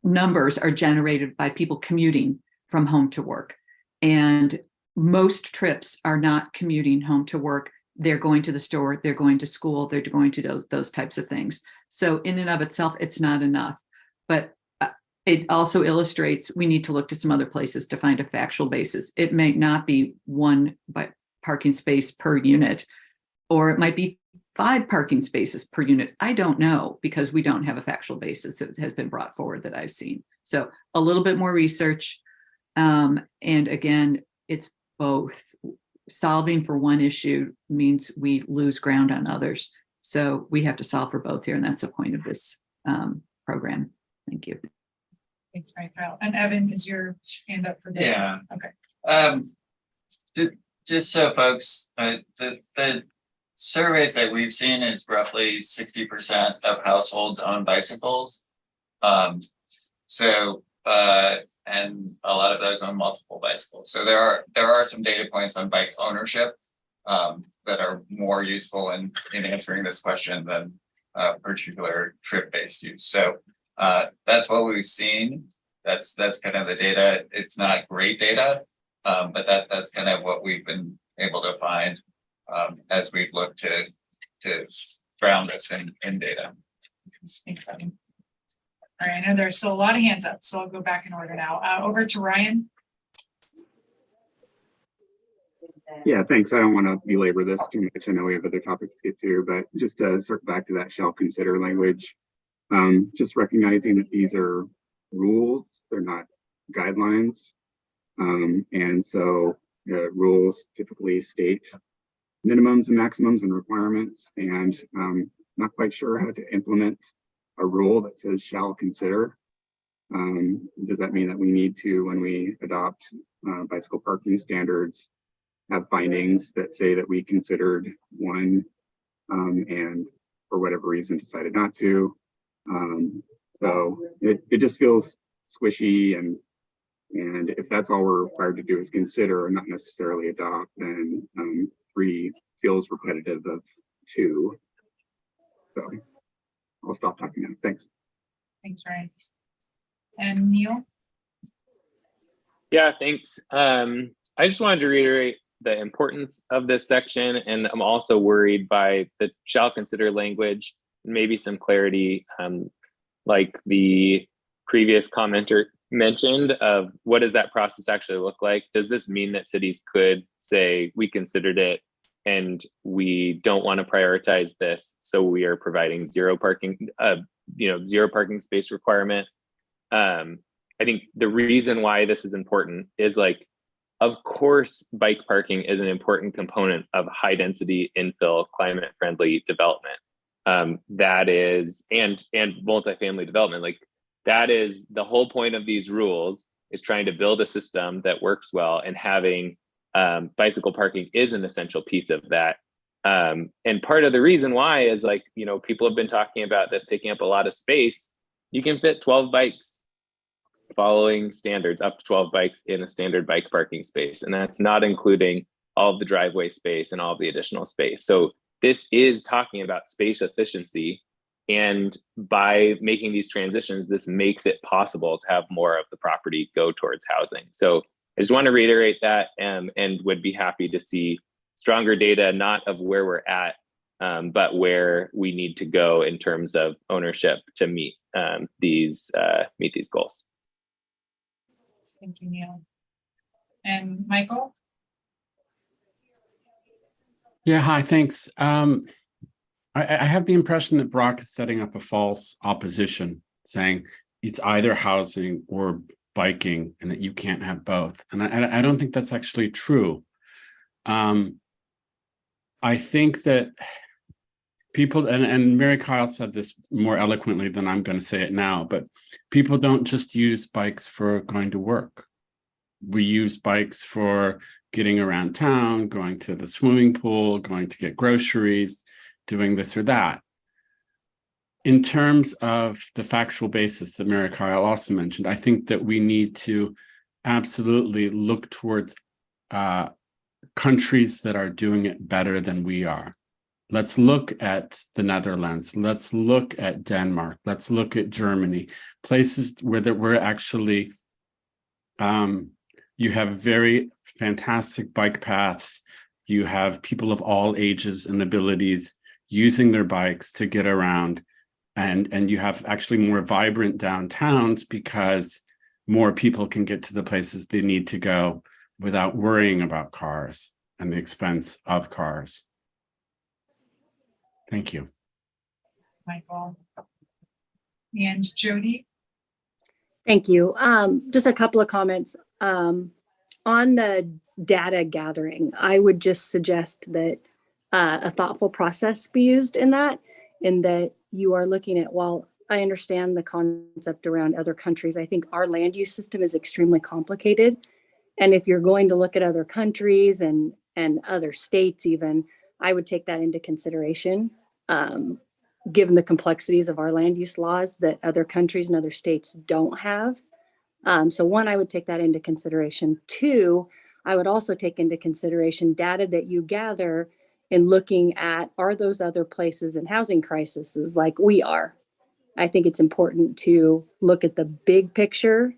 numbers are generated by people commuting from home to work. And most trips are not commuting home to work. They're going to the store, they're going to school, they're going to those types of things. So in and of itself, it's not enough. But it also illustrates we need to look to some other places to find a factual basis. It may not be one parking space per unit, or it might be 5 parking spaces per unit. I don't know, because we don't have a factual basis that has been brought forward that I've seen. So a little bit more research. And again, it's both. Solving for one issue means we lose ground on others. So we have to solve for both here. And that's the point of this program. Thank you. Thanks, Mary Kyle. And Evan, is your hand up for this? Yeah. Okay. Just so folks, the surveys that we've seen is roughly 60% of households own bicycles. And a lot of those own multiple bicycles. So there are some data points on bike ownership that are more useful in answering this question than particular trip-based use. So that's what we've seen. That's kind of the data. It's not great data, but that's kind of what we've been able to find as we've looked to ground this in data. Thanks, Evan. All right, I know there's still a lot of hands up, so I'll go back in order now. Over to Ryan. Yeah, thanks. I don't want to belabor this too much. I know we have other topics to get to, but just to circle back to that shall consider language, just recognizing that these are rules, they're not guidelines. And so rules typically state minimums and maximums and requirements, and not quite sure how to implement a rule that says shall consider. Does that mean that we need to, when we adopt bicycle parking standards, have findings that say that we considered one and for whatever reason decided not to? So it just feels squishy, and if that's all we're required to do is consider and not necessarily adopt, then 3 feels repetitive of 2. So I'll stop talking now. Thanks. Thanks, Ryan. And Neil? Yeah, thanks. I just wanted to reiterate the importance of this section, and I'm also worried by the shall consider language, maybe some clarity, like the previous commenter mentioned, of what does that process actually look like? Does this mean that cities could say, we considered it and we don't want to prioritize this, so we are providing zero parking space requirement? I think the reason why this is important is, like, of course, bike parking is an important component of high density infill climate friendly development. That is, and multifamily development, like that is the whole point of these rules, is trying to build a system that works well, and having bicycle parking is an essential piece of that. And part of the reason why is, like, people have been talking about this taking up a lot of space. You can fit 12 bikes, following standards, up to 12 bikes in a standard bike parking space. And that's not including all of the driveway space and all of the additional space. So this is talking about space efficiency. And by making these transitions, this makes it possible to have more of the property go towards housing. So I just want to reiterate that, and would be happy to see stronger data, not of where we're at, but where we need to go in terms of ownership to meet these goals. Thank you, Neil. And Michael? Yeah, hi, thanks. I have the impression that Brock is setting up a false opposition, saying it's either housing or biking and that you can't have both. And I don't think that's actually true. I think that people, and Mary Kyle said this more eloquently than I'm going to say it now, but people don't just use bikes for going to work. We use bikes for getting around town, going to the swimming pool, going to get groceries, doing this or that. In terms of the factual basis that Mary Kyle also mentioned, I think that we need to absolutely look towards countries that are doing it better than we are. Let's look at the Netherlands. Let's look at Denmark. Let's look at Germany, places where we're actually, you have very fantastic bike paths. You have people of all ages and abilities using their bikes to get around. And you have actually more vibrant downtowns because more people can get to the places they need to go without worrying about cars and the expense of cars. Thank you. Michael. And Jody? Thank you. Just a couple of comments. On the data gathering, I would just suggest that a thoughtful process be used in that you are looking at, while I understand the concept around other countries, I think our land use system is extremely complicated. And if you're going to look at other countries and other states even, I would take that into consideration, given the complexities of our land use laws that other countries and other states don't have. So one, I would take that into consideration. Two, I would also take into consideration data that you gather in looking at, are those other places in housing crises like we are? I think it's important to look at the big picture,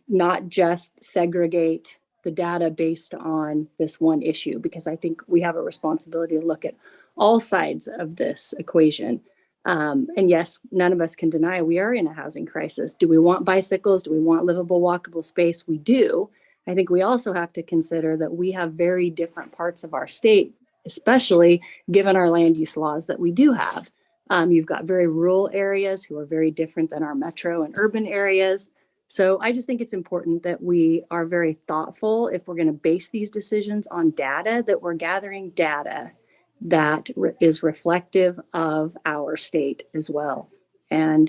not just segregate the data based on this one issue, because I think we have a responsibility to look at all sides of this equation. And yes, none of us can deny we are in a housing crisis. Do we want bicycles? Do we want livable, walkable space? We do. I think we also have to consider that we have very different parts of our state, especially given our land use laws that we do have. You've got very rural areas who are very different than our metro and urban areas. So I just think it's important that we are very thoughtful if we're going to base these decisions on data, that we're gathering data that is reflective of our state as well, and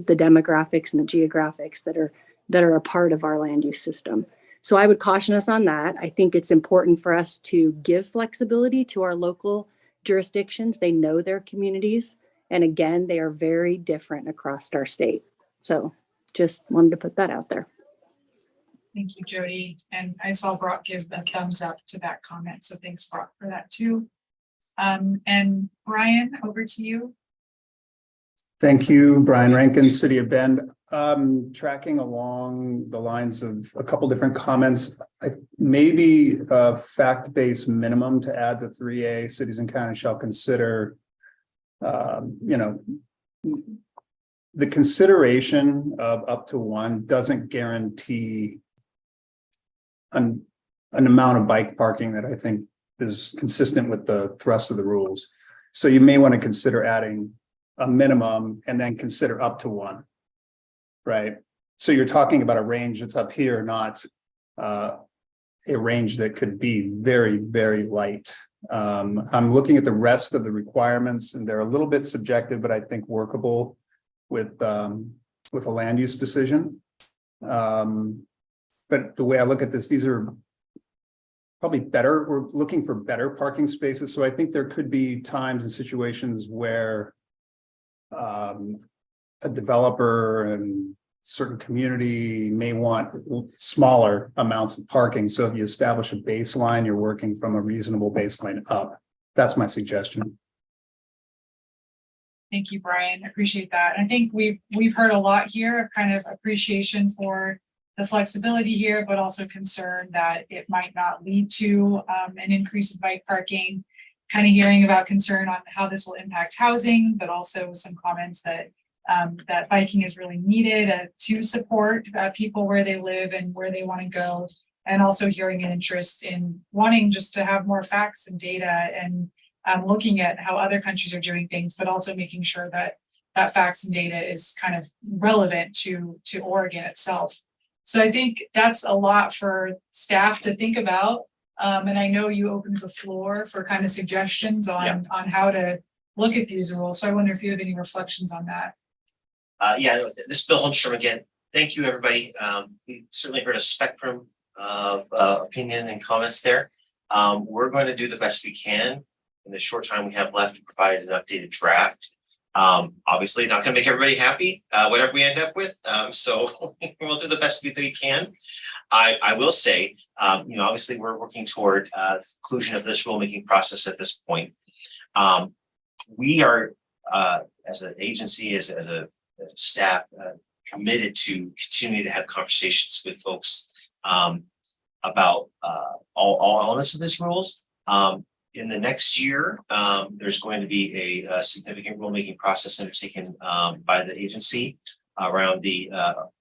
the demographics and the geographics that are a part of our land use system. So I would caution us on that. I think it's important for us to give flexibility to our local jurisdictions. They know their communities. And again, they are very different across our state. So just wanted to put that out there. Thank you, Jody. And I saw Brock give a thumbs up to that comment. So thanks, Brock, for that too. And Brian, over to you. Thank you, Brian Rankin, City of Bend. Tracking along the lines of a couple different comments, maybe a fact-based minimum to add to 3A, cities and counties shall consider, the consideration of up to one doesn't guarantee an amount of bike parking that I think is consistent with the thrust of the rules. So you may want to consider adding a minimum and then consider up to one, right? So you're talking about a range that's up here, not a range that could be very, very light. I'm looking at the rest of the requirements and they're a little bit subjective, but I think workable with a land use decision. But the way I look at this, these are probably better. We're looking for better parking spaces. So I think there could be times and situations where a developer and certain community may want smaller amounts of parking. So if you establish a baseline, you're working from a reasonable baseline up. That's my suggestion. Thank you, Brian. I appreciate that. I think we've heard a lot here, kind of appreciation for the flexibility here, but also concern that it might not lead to an increase in bike parking. kind of hearing about concern on how this will impact housing, but also some comments that that biking is really needed to support people where they live and where they want to go. And also hearing an interest in wanting just to have more facts and data and looking at how other countries are doing things, but also making sure that that facts and data is kind of relevant to Oregon itself. So I think that's a lot for staff to think about. And I know you opened the floor for kind of suggestions on how to look at these rules. So I wonder if you have any reflections on that. Yeah, this is Bill Holmstrom again. Thank you, everybody. We certainly heard a spectrum of opinion and comments there. We're going to do the best we can in the short time we have left to provide an updated draft. Obviously not going to make everybody happy, whatever we end up with. So we'll do the best we can. I will say, obviously we're working toward the conclusion of this rulemaking process at this point. We are, as an agency, as a staff, committed to continue to have conversations with folks about all elements of this rules. In the next year, there's going to be a significant rulemaking process undertaken by the agency around the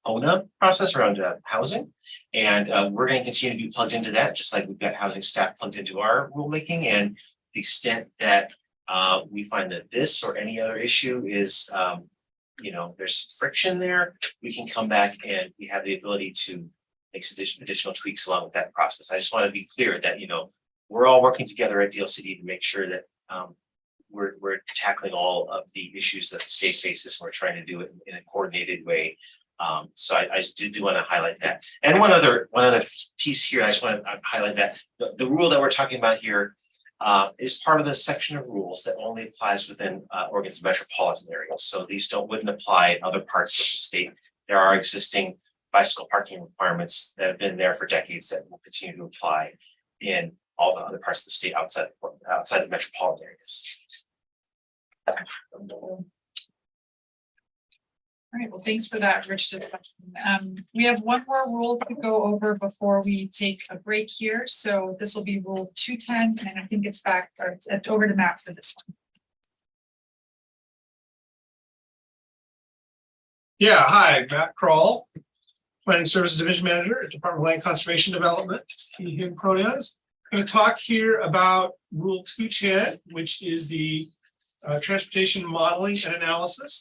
ONA process around housing. And we're going to continue to be plugged into that, just like we've got housing staff plugged into our rulemaking. And the extent that we find that this or any other issue is, there's friction there, we can come back and we have the ability to make some additional tweaks along with that process. I just want to be clear that, we're all working together at DLCD to make sure that we're tackling all of the issues that the state faces. And we're trying to do it in a coordinated way. So I do want to highlight that. And one other piece here, I just want to highlight that the rule that we're talking about here is part of the section of rules that only applies within Oregon's metropolitan area. So these wouldn't apply in other parts of the state. There are existing bicycle parking requirements that have been there for decades that will continue to apply in all the other parts of the state outside the metropolitan areas. All right, well, thanks for that rich discussion. We have one more rule to go over before we take a break here. So this will be Rule 210, and I think it's over to Matt for this one. Yeah, hi, Matt Kroll, Planning Services Division Manager at Department of Land Conservation Development, he, him pronouns. I'm going to talk here about Rule 210, which is the transportation modeling and analysis.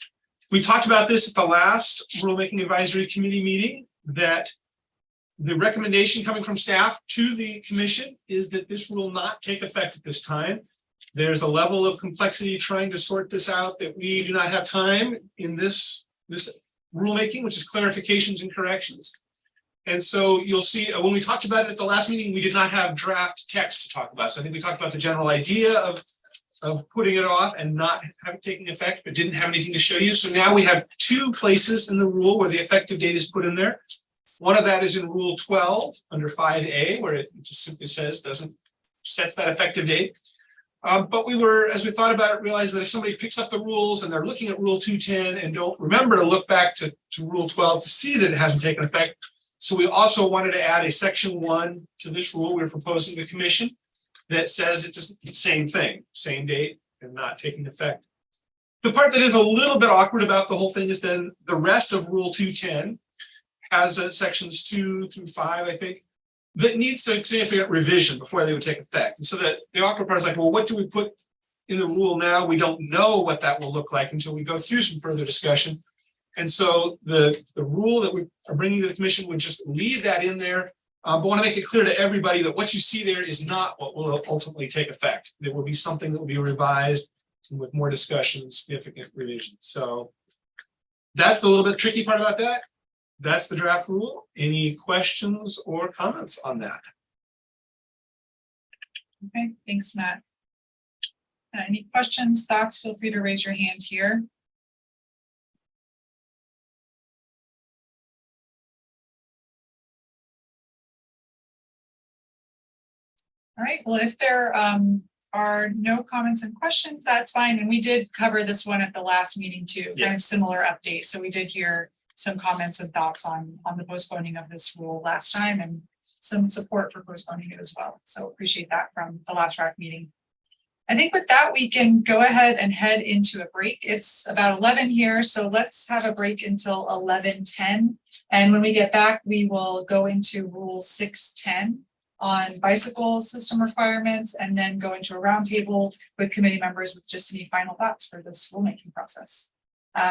We talked about this at the last Rulemaking Advisory Committee meeting, that the recommendation coming from staff to the commission is that this will not take effect at this time. There's a level of complexity trying to sort this out that we do not have time in this rulemaking, which is clarifications and corrections. And so you'll see when we talked about it at the last meeting, we did not have draft text to talk about. So I think we talked about the general idea of putting it off and not have it taking effect, but didn't have anything to show you. So now we have two places in the rule where the effective date is put in there. One of that is in Rule 12 under 5A, where it just simply says sets that effective date. But we were, as we thought about it, realized that if somebody picks up the rules and they're looking at Rule 210 and don't remember to look back to Rule 12 to see that it hasn't taken effect. So we also wanted to add a section 1 to this rule we were proposing to the commission that says it's the same thing, same date and not taking effect. The part that is a little bit awkward about the whole thing is then the rest of Rule 210 has sections 2 through 5, I think, that needs a significant revision before they would take effect. And so that the awkward part is like, well, what do we put in the rule now? We don't know what that will look like until we go through some further discussion. And so the rule that we are bringing to the commission would just leave that in there, but want to make it clear to everybody that what you see there is not what will ultimately take effect. There will be something that will be revised with more discussion and significant revisions. So that's the little bit tricky part about that. That's the draft rule. Any questions or comments on that? Okay, thanks, Matt. Any questions, thoughts, feel free to raise your hand here. All right, well, if there are no comments and questions, that's fine. And we did cover this one at the last meeting too, kind of similar update. So we did hear some comments and thoughts on the postponing of this rule last time and some support for postponing it as well. So appreciate that from the last RAC meeting. I think with that, we can go ahead and head into a break. It's about 11 here, so let's have a break until 11:10. And when we get back, we will go into Rule 610 on bicycle system requirements, and then go into a roundtable with committee members with just any final thoughts for this rulemaking process.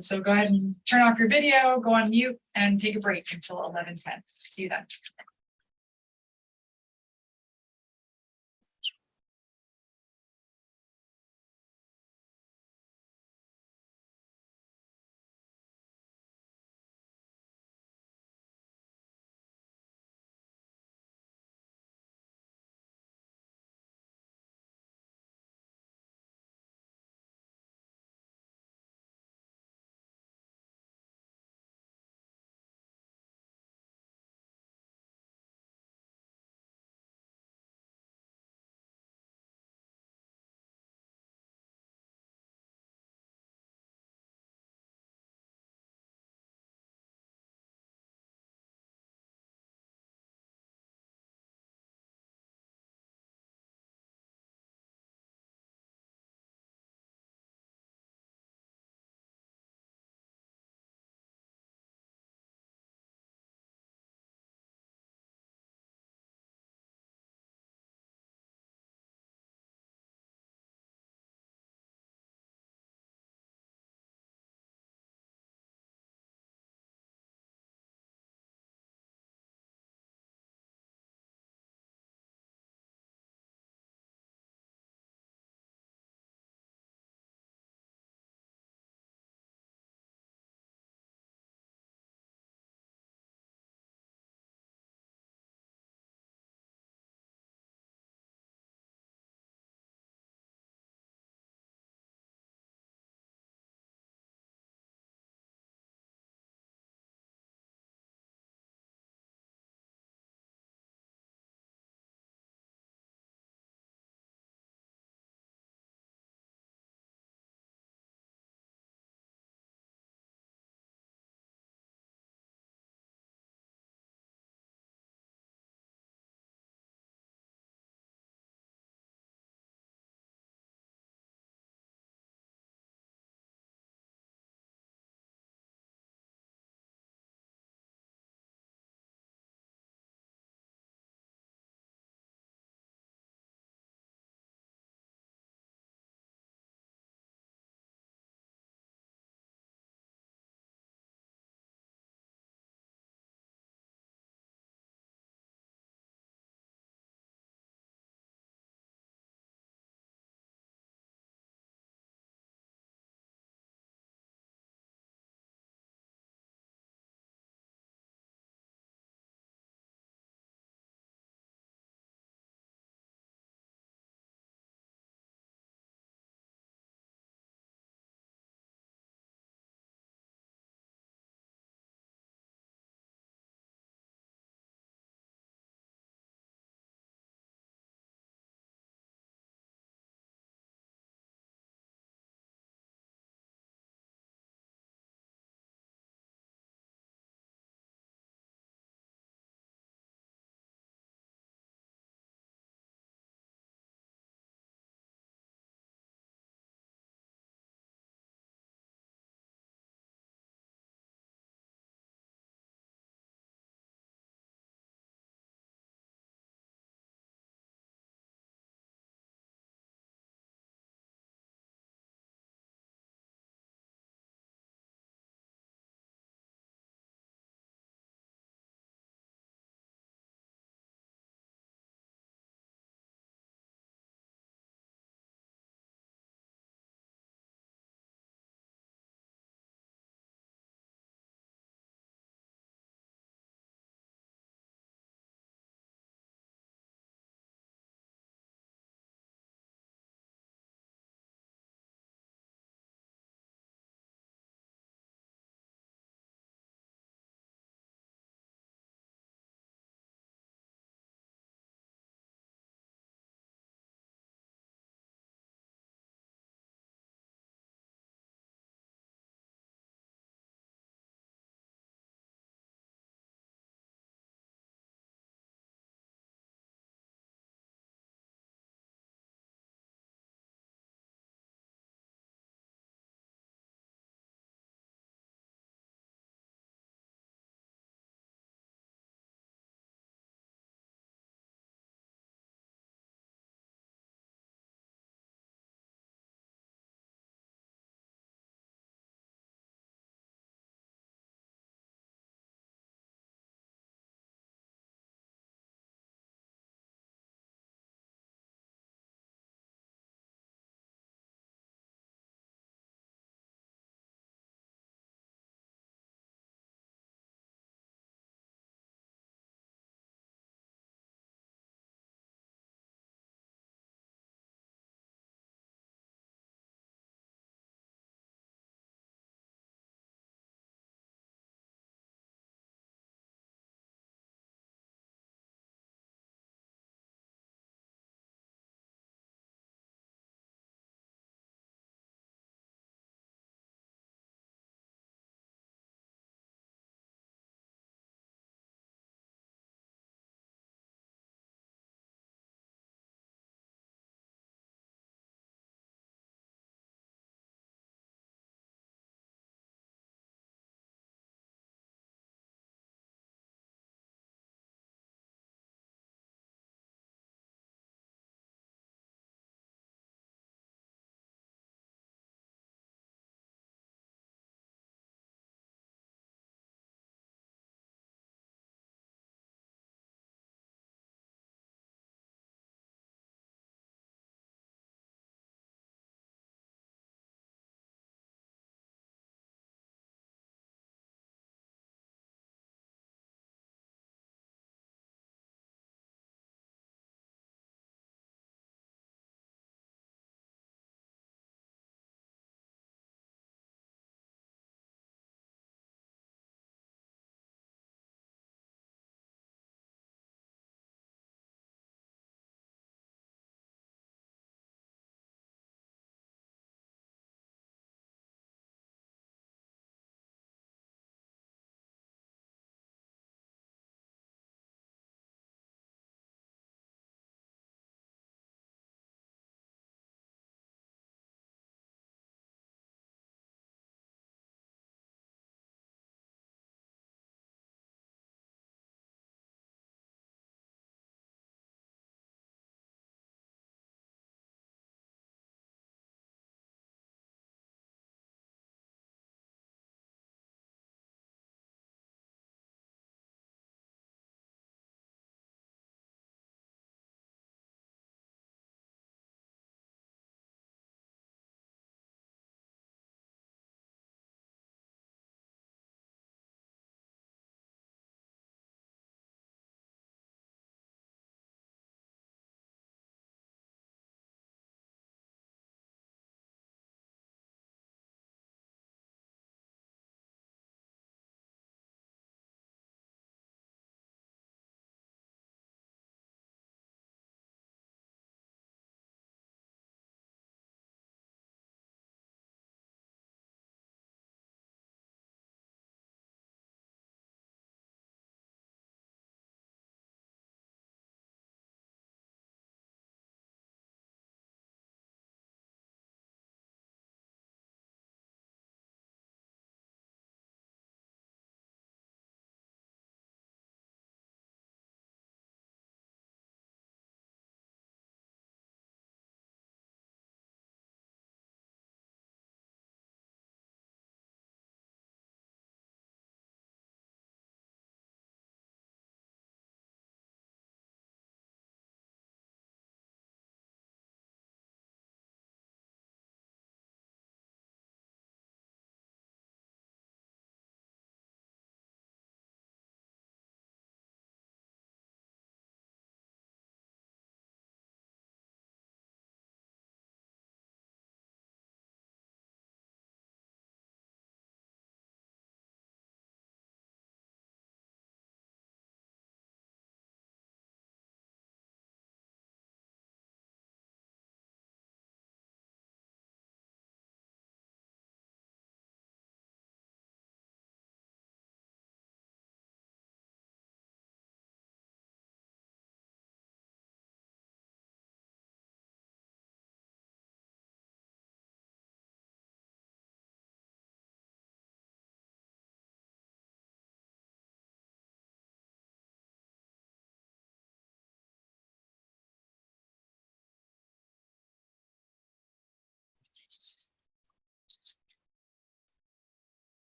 So go ahead and turn off your video, go on mute, and take a break until 11:10. See you then.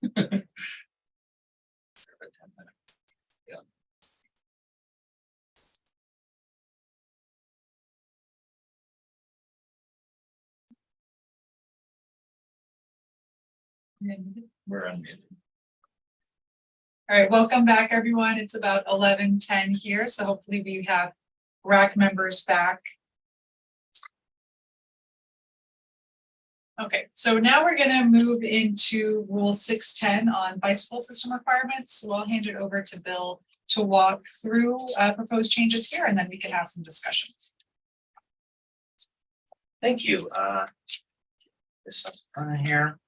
We're unmuted. All right, welcome back, everyone. It's about 11:10 here, so hopefully we have RAC members back. Okay, so now we're gonna move into Rule 610 on bicycle system requirements. So I'll hand it over to Bill to walk through proposed changes here, and then we can have some discussion. Thank you. This up front here.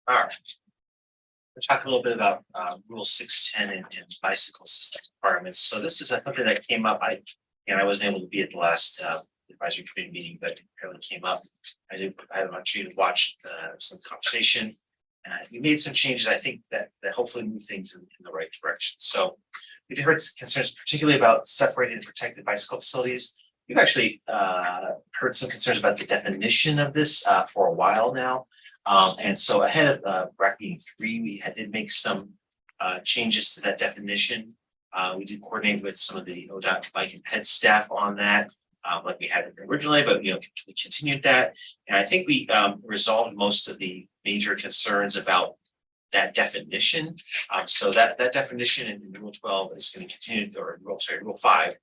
All right. We'll talk a little bit about Rule 610 and bicycle system requirements. So this is something that came up. I wasn't able to be at the last advisory committee meeting, but it apparently came up. I had an opportunity to watch some conversation. We made some changes, I think, that hopefully move things in the right direction. So we heard concerns particularly about separated and protected bicycle facilities. We've actually heard some concerns about the definition of this for a while now. And so ahead of RAC meeting 3, we did make some changes to that definition. We did coordinate with some of the ODOT bike and ped staff on that, like we had originally, but we continued that. And I think we resolved most of the major concerns about that definition. So that definition in Rule 12 is going to continue, or Rule 5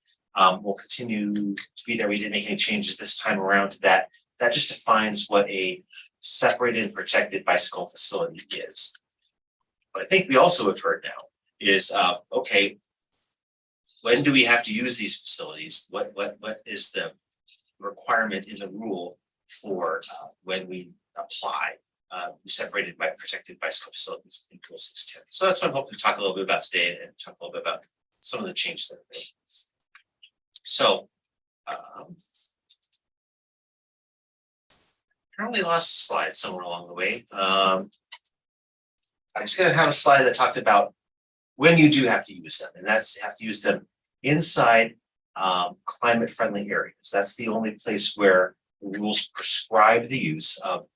will continue to be there. We didn't make any changes this time around to that. That just defines what a separated and protected bicycle facility is. What I think we also have heard now is, okay, when do we have to use these facilities? What is the requirement in the rule for when we apply separated by protected bicycle facilities in Rule 610? So that's what I'm hoping to talk a little bit about today and talk a little bit about some of the changes that are made. So probably lost a slide somewhere along the way. I'm just going to have a slide that talked about when you do have to use them, and that's have to use them inside climate friendly areas. That's the only place where the rules prescribe the use of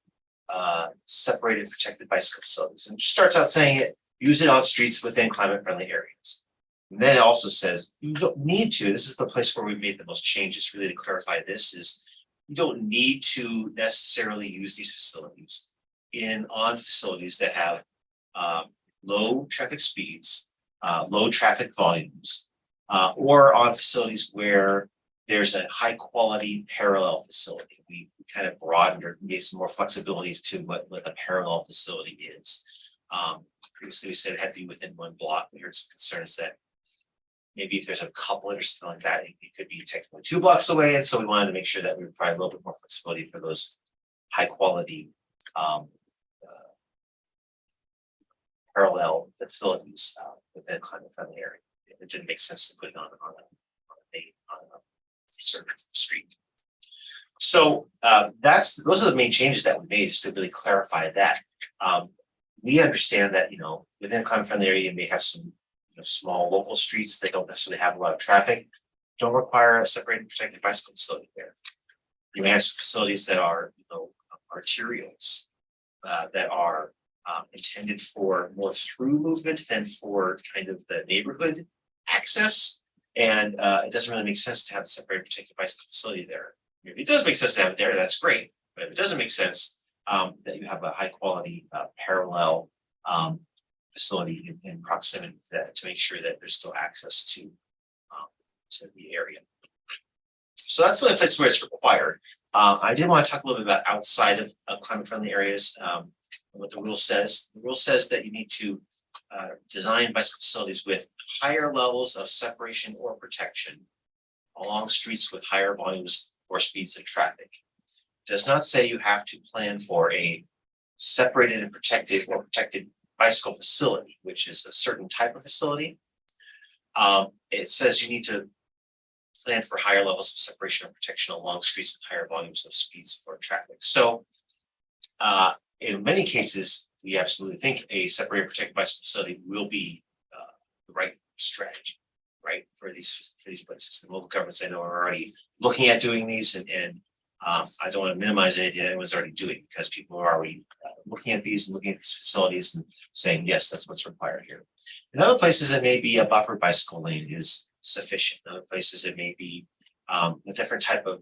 separated protected bicycle facilities. And it starts out saying it, use it on streets within climate friendly areas. And then it also says you don't need to. This is the place where we made the most changes really to clarify this is you don't need to necessarily use these facilities on facilities that have low traffic speeds, low traffic volumes, or on facilities where there's a high quality parallel facility. We kind of broadened or gave some more flexibility to what a parallel facility is. Previously we said it had to be within one block. We heard some concerns that maybe if there's a couple or something like that, it could be technically 2 blocks away. And so we wanted to make sure that we provide a little bit more flexibility for those high quality parallel facilities within a climate friendly area. It didn't make sense to put it on a certain street. So those are the main changes that we made, just to really clarify that. We understand that within a climate friendly area you may have some small local streets that don't necessarily have a lot of traffic, don't require a separated protected bicycle facility there. You may have some facilities that are arterials that are intended for more through movement than for kind of the neighborhood access. And it doesn't really make sense to have a separated protected bicycle facility there. If it does make sense to have it there, that's great. But if it doesn't make sense, that you have a high quality parallel facility in proximity to that to make sure that there's still access to the area. So that's the only place where it's required. I did want to talk a little bit about outside of climate friendly areas. What the rule says. The rule says that you need to design bicycle facilities with higher levels of separation or protection along streets with higher volumes or speeds of traffic. It does not say you have to plan for a separated and protected or protected bicycle facility, which is a certain type of facility. It says you need to plan for higher levels of separation or protection along streets with higher volumes of speeds or traffic. So in many cases, we absolutely think a separated protected bicycle facility will be the right strategy, right, for these places. The local governments I know are already looking at doing these and I don't want to minimize anything that anyone's already doing because people are already looking at these facilities and saying, yes, that's what's required here. In other places, it may be a buffer bicycle lane is sufficient. In other places, it may be a different type of,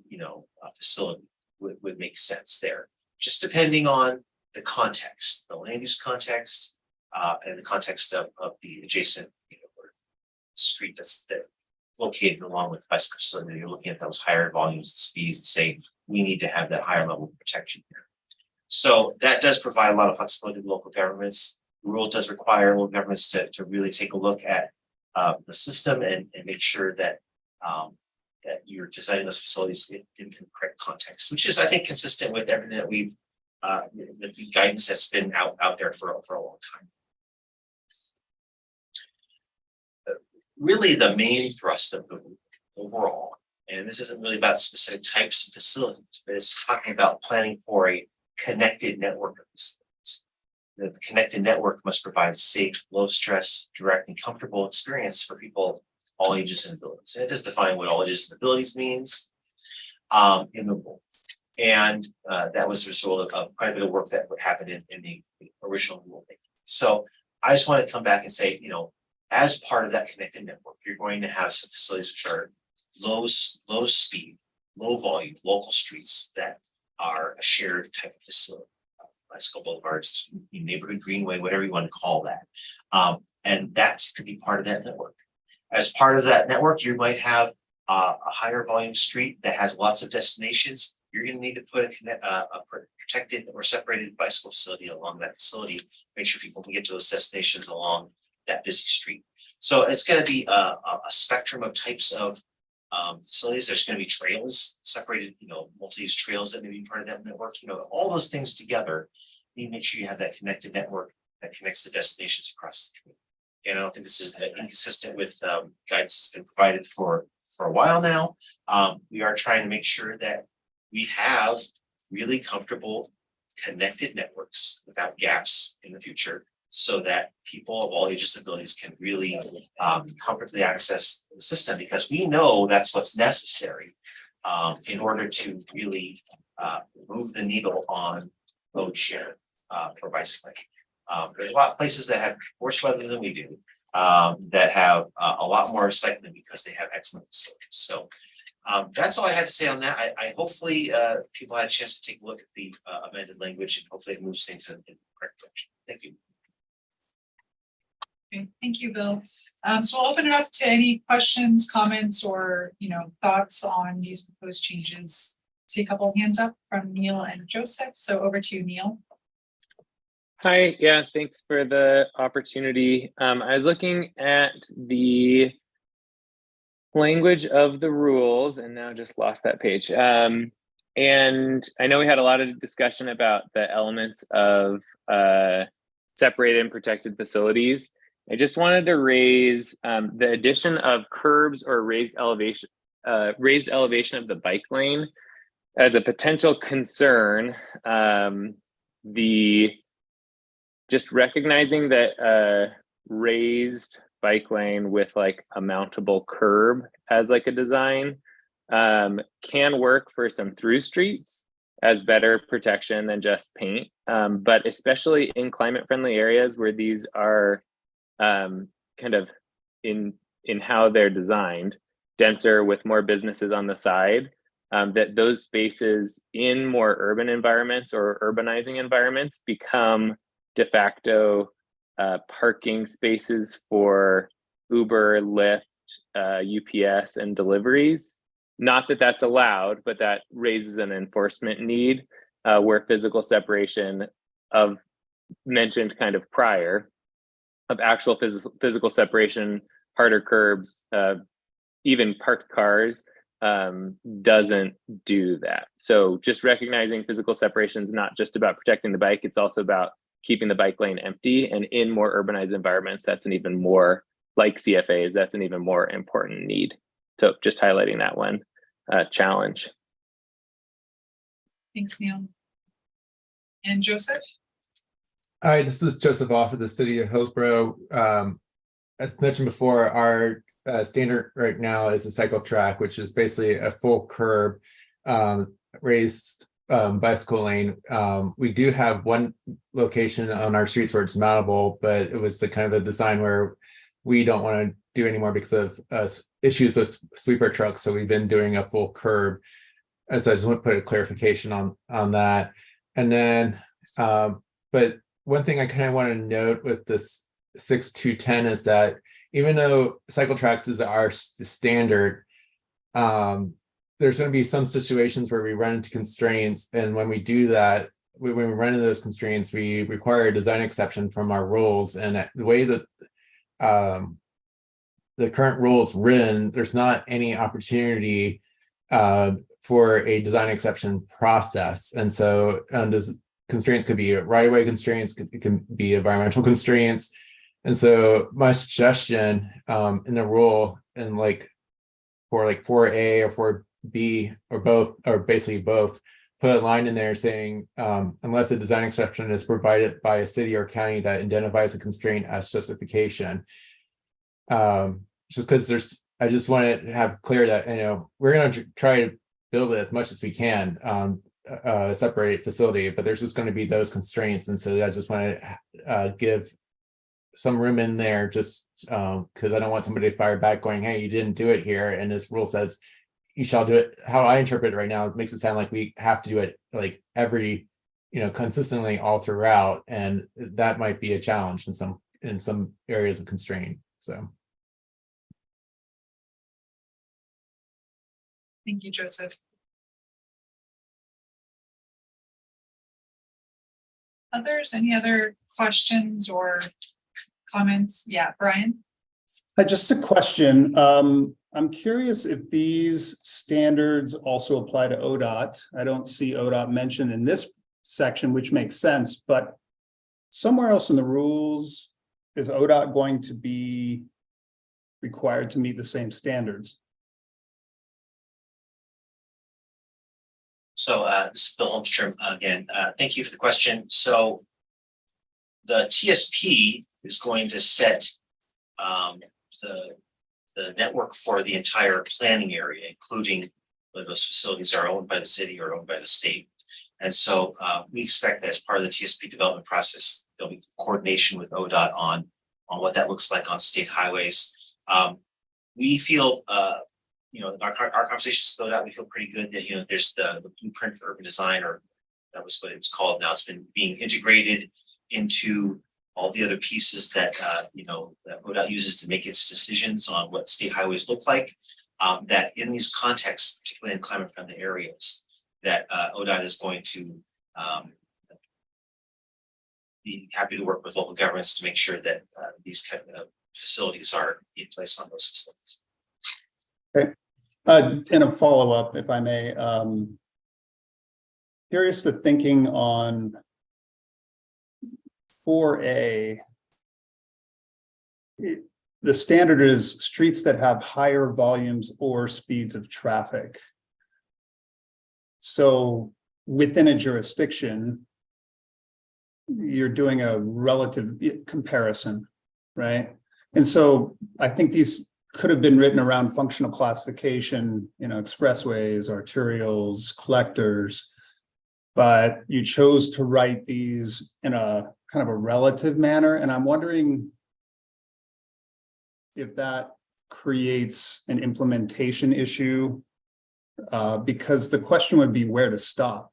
facility would make sense there. Just depending on the context, the land use context, and the context of the adjacent, street that's located along with the bicycle facility. You're looking at those higher volumes, speeds, say we need to have that higher level of protection here. So that does provide a lot of flexibility to local governments. The rule does require local governments to really take a look at the system and make sure that that you're designing those facilities in the correct context, which is, I think, consistent with everything that we've the guidance that's been out there for a long time. Really, the main thrust of the overall, and this isn't really about specific types of facilities, but it's talking about planning for a connected network of facilities. The connected network must provide safe, low stress, direct, and comfortable experience for people all ages and abilities. And it does define what all ages and abilities means in the rule. And that was the result of quite a bit of work that would happen in the original rulemaking. So I just want to come back and say, as part of that connected network, you're going to have some facilities which are low speed, low volume, local streets that are a shared type of facility. Bicycle boulevards, neighborhood greenway, whatever you want to call that. And that could be part of that network. As part of that network, you might have a higher volume street that has lots of destinations. You're going to need to put a protected or separated bicycle facility along that facility. Make sure people can get to those destinations along that busy street. So it's going to be a spectrum of types of facilities. There's going to be trails, separated, multi-use trails that may be part of that network. All those things together. You need to make sure you have that connected network that connects the destinations across the community. And I don't think this is inconsistent with guidance that's been provided for a while now. We are trying to make sure that we have really comfortable connected networks without gaps in the future, so that people of all ages and abilities can really comfortably access the system, because we know that's what's necessary in order to really move the needle on load share for bicycling. There's a lot of places that have worse weather than we do, that have a lot more cycling because they have excellent facilities. So that's all I had to say on that. I hopefully people had a chance to take a look at the amended language, and hopefully it moves things in the correct direction. Thank you. Okay, thank you, Bill. So we'll open it up to any questions, comments, or thoughts on these proposed changes. See a couple of hands up from Neil and Joseph. So over to you, Neil. Hi, yeah, thanks for the opportunity. I was looking at the language of the rules and now just lost that page. And I know we had a lot of discussion about the elements of separated and protected facilities. I just wanted to raise the addition of curbs or raised elevation of the bike lane as a potential concern. Just recognizing that raised bike lane with like a mountable curb as like a design can work for some through streets as better protection than just paint. But especially in climate friendly areas where these are kind of in how they're designed, denser with more businesses on the side, that those spaces in more urban environments or urbanizing environments become de facto parking spaces for Uber, Lyft, UPS, and deliveries. Not that that's allowed, but that raises an enforcement need where physical separation of mentioned kind of prior of actual physical separation, harder curbs, even parked cars doesn't do that. So just recognizing physical separation is not just about protecting the bike, it's also about keeping the bike lane empty. And in more urbanized environments, that's an even more, like CFAs, that's an even more important need. So just highlighting that one challenge. Thanks, Neil. And Joseph? Hi, this is Joseph Off of the city of Hillsborough. As mentioned before, our standard right now is a cycle track, which is basically a full curb raised bicycle lane. We do have one location on our streets where it's mountable, but it was the kind of a design where we don't want to do anymore because of issues with sweeper trucks. So we've been doing a full curb. And so I just want to put a clarification on that. And then, but one thing I kind of want to note with this 6-2-10 is that even though cycle tracks is our standard, there's going to be some situations where we run into constraints. And when we do that, when we run into those constraints, we require a design exception from our rules. And the way that the current rules written, there's not any opportunity for a design exception process. And so those constraints could be right-of-way constraints, it can be environmental constraints. And so my suggestion in the rule, and like for like 4A or 4B or both, or basically both, put a line in there saying unless a design exception is provided by a city or county that identifies a constraint as justification. Just because I just want to have clear that, we're going to try to build it as much as we can, separate facility, but there's just going to be those constraints. And so I just want to give some room in there, just because I don't want somebody to fire back going, hey, you didn't do it here. And this rule says you shall do it. How I interpret it right now, it makes it sound like we have to do it like every, consistently all throughout. And that might be a challenge in some areas of constraint. So. Thank you, Joseph. Any other questions or comments? Yeah, Brian? Just a question. I'm curious if these standards also apply to ODOT. I don't see ODOT mentioned in this section, which makes sense, but somewhere else in the rules, is ODOT going to be required to meet the same standards? So this is Bill Holmstrom again. Thank you for the question. So the TSP is going to set the network for the entire planning area, including whether those facilities are owned by the city or owned by the state. And so we expect that as part of the TSP development process, there'll be coordination with ODOT on what that looks like on state highways. We feel our conversations with ODOT, we feel pretty good that, there's the blueprint for urban design, or that was what it was called. Now it's been being integrated into all the other pieces that, that ODOT uses to make its decisions on what state highways look like, that in these contexts, particularly in climate friendly areas, that ODOT is going to be happy to work with local governments to make sure that these kind of facilities are in place on those facilities. Okay. In a follow-up, if I may, curious the thinking on 4A. The standard is streets that have higher volumes or speeds of traffic. So within a jurisdiction, you're doing a relative comparison, right? And so I think these could have been written around functional classification, expressways, arterials, collectors, but you chose to write these in a kind of a relative manner. And I'm wondering if that creates an implementation issue, because the question would be where to stop.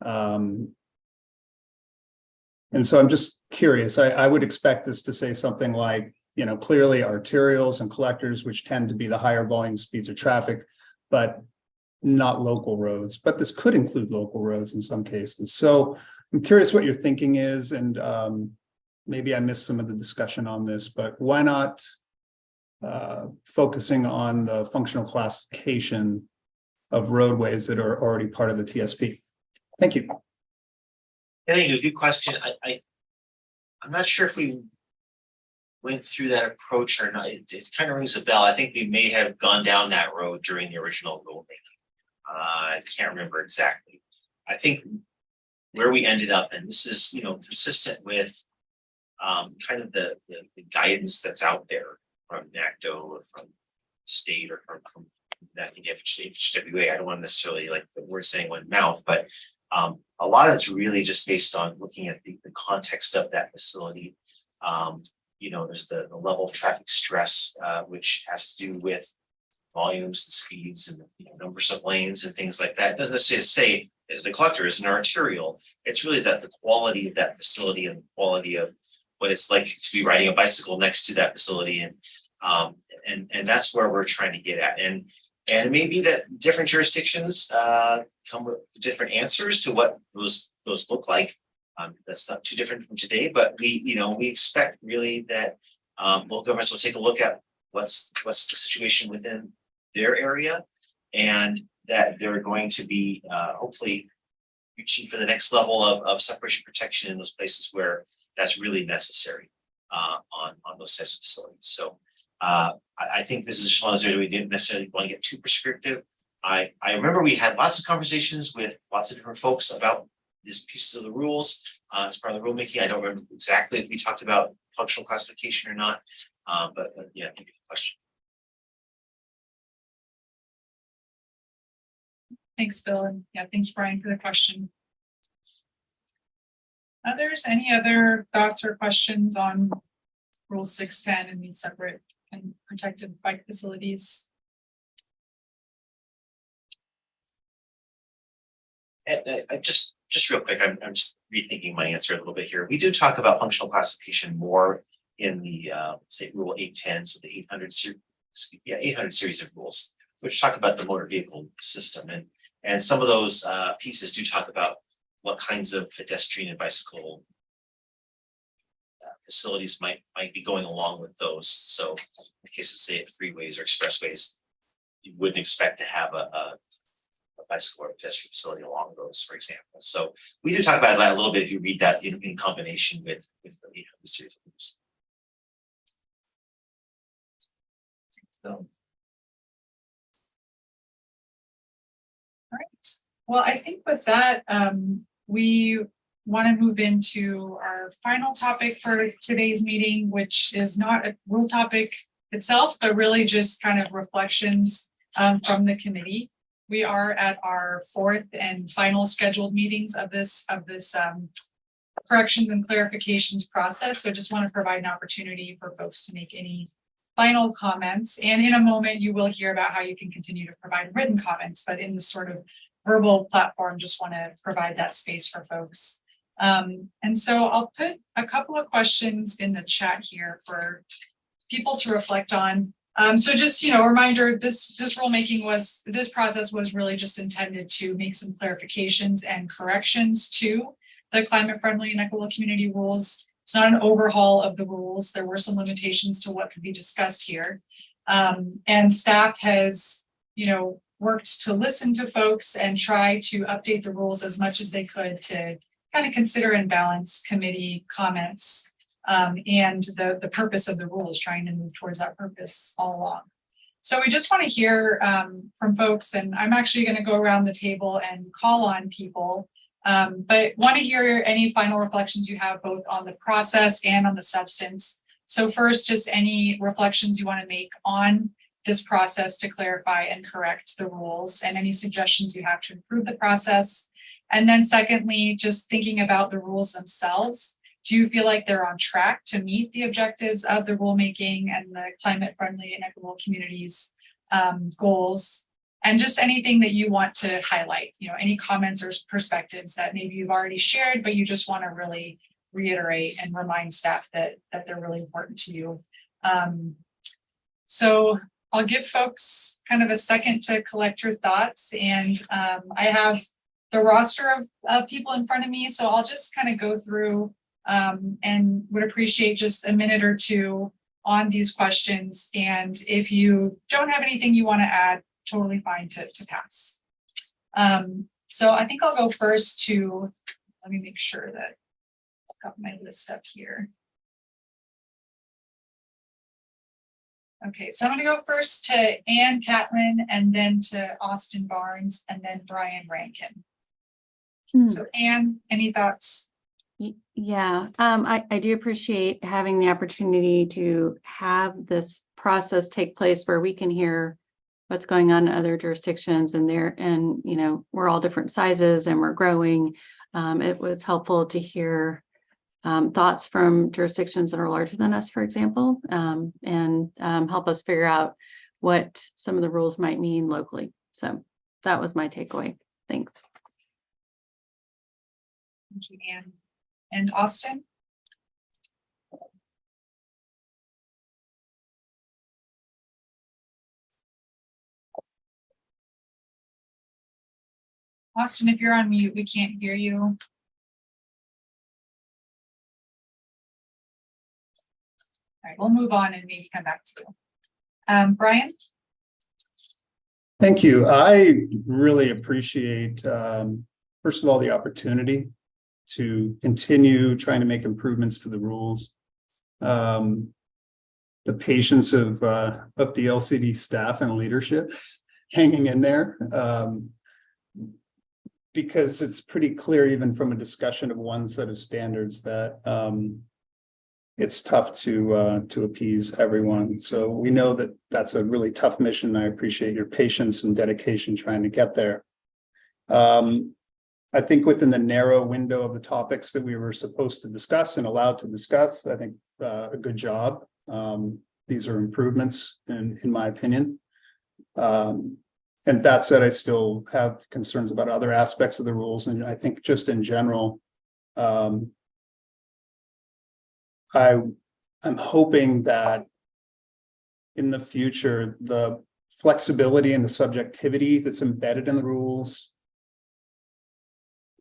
And so I'm just curious, I would expect this to say something like, clearly arterials and collectors, which tend to be the higher volume speeds of traffic, but not local roads. But this could include local roads in some cases. So I'm curious what your thinking is, and maybe I missed some of the discussion on this, but why not focusing on the functional classification of roadways that are already part of the TSP? Thank you. I think it was a good question. I'm not sure if we went through that approach or not. It kind of rings a bell. I think we may have gone down that road during the original rulemaking. I can't remember exactly. I think where we ended up, and this is consistent with kind of the guidance that's out there from NACDO or from state or from I think FHWA, I don't want to necessarily like the word saying one mouth, but a lot of it's really just based on looking at the context of that facility. You know, there's the level of traffic stress, which has to do with volumes and speeds and numbers of lanes and things like that. It doesn't necessarily say as the collector is an arterial. It's really that the quality of that facility and the quality of what it's like to be riding a bicycle next to that facility, and that's where we're trying to get at. And it may be that different jurisdictions come with different answers to what those look like. That's not too different from today, but we expect really that local governments will take a look at what's the situation within their area, and that they're going to be hopefully reaching for the next level of separation protection in those places where that's really necessary on those types of facilities. So I think this is just one of those areas we didn't necessarily want to get too prescriptive. I remember we had lots of conversations with lots of different folks about these pieces of the rules as part of the rulemaking. I don't remember exactly if we talked about functional classification or not, but yeah, thank you for the question. Thanks, Bill, and yeah, thanks, Brian, for the question. Others, any other thoughts or questions on Rule 610 and these separate and protected bike facilities? And just real quick, I'm just rethinking my answer a little bit here. We do talk about functional classification more in the say Rule 810, so the 800 series of rules, which talk about the motor vehicle system, and some of those pieces do talk about what kinds of pedestrian and bicycle facilities might be going along with those. So in the case of say freeways or expressways, you wouldn't expect to have a bicycle or pedestrian facility along those, for example. So we do talk about that a little bit if you read that in combination with the 800 series of rules. So. All right. Well, I think with that, we want to move into our final topic for today's meeting, which is not a rule topic itself, but really just kind of reflections from the committee. We are at our fourth and final scheduled meetings of this corrections and clarifications process. So just want to provide an opportunity for folks to make any final comments. And in a moment, you will hear about how you can continue to provide written comments, but in this sort of verbal platform, just want to provide that space for folks. And so I'll put a couple of questions in the chat here for people to reflect on. So just, a reminder, this process was really just intended to make some clarifications and corrections to the climate friendly and equitable community rules. It's not an overhaul of the rules. There were some limitations to what could be discussed here. And staff has, worked to listen to folks and try to update the rules as much as they could to kind of consider and balance committee comments and the purpose of the rules, trying to move towards that purpose all along. So we just want to hear from folks, and I'm actually going to go around the table and call on people, but want to hear any final reflections you have both on the process and on the substance. So first, just any reflections you want to make on this process to clarify and correct the rules, and any suggestions you have to improve the process. And then secondly, just thinking about the rules themselves. Do you feel like they're on track to meet the objectives of the rulemaking and the climate friendly and equitable communities goals? And just anything that you want to highlight, any comments or perspectives that maybe you've already shared, but you just want to really reiterate and remind staff that they're really important to you. So I'll give folks kind of a second to collect your thoughts, and I have the roster of people in front of me, so I'll just kind of go through and would appreciate just a minute or two on these questions. And if you don't have anything you want to add, totally fine to pass. So I think I'll go first to, let me make sure that I've got my list up here. Okay, so I'm going to go first to Ann Catlin, and then to Austin Barnes, and then Brian Rankin. So Ann, any thoughts? Yeah, I do appreciate having the opportunity to have this process take place where we can hear what's going on in other jurisdictions, and we're all different sizes and we're growing. It was helpful to hear thoughts from jurisdictions that are larger than us, for example, and help us figure out what some of the rules might mean locally. So that was my takeaway. Thanks. Thank you, Anne. And Austin? Austin, if you're on mute, we can't hear you. All right, we'll move on and maybe come back to you. Brian? Thank you. I really appreciate, first of all, the opportunity to continue trying to make improvements to the rules. The patience of the LCD staff and leadership hanging in there. Because it's pretty clear, even from a discussion of one set of standards, that it's tough to appease everyone. So we know that that's a really tough mission. I appreciate your patience and dedication trying to get there. I think within the narrow window of the topics that we were supposed to discuss and allowed to discuss, I think a good job. These are improvements in my opinion. And that said, I still have concerns about other aspects of the rules. And I think just in general, I'm hoping that in the future, the flexibility and the subjectivity that's embedded in the rules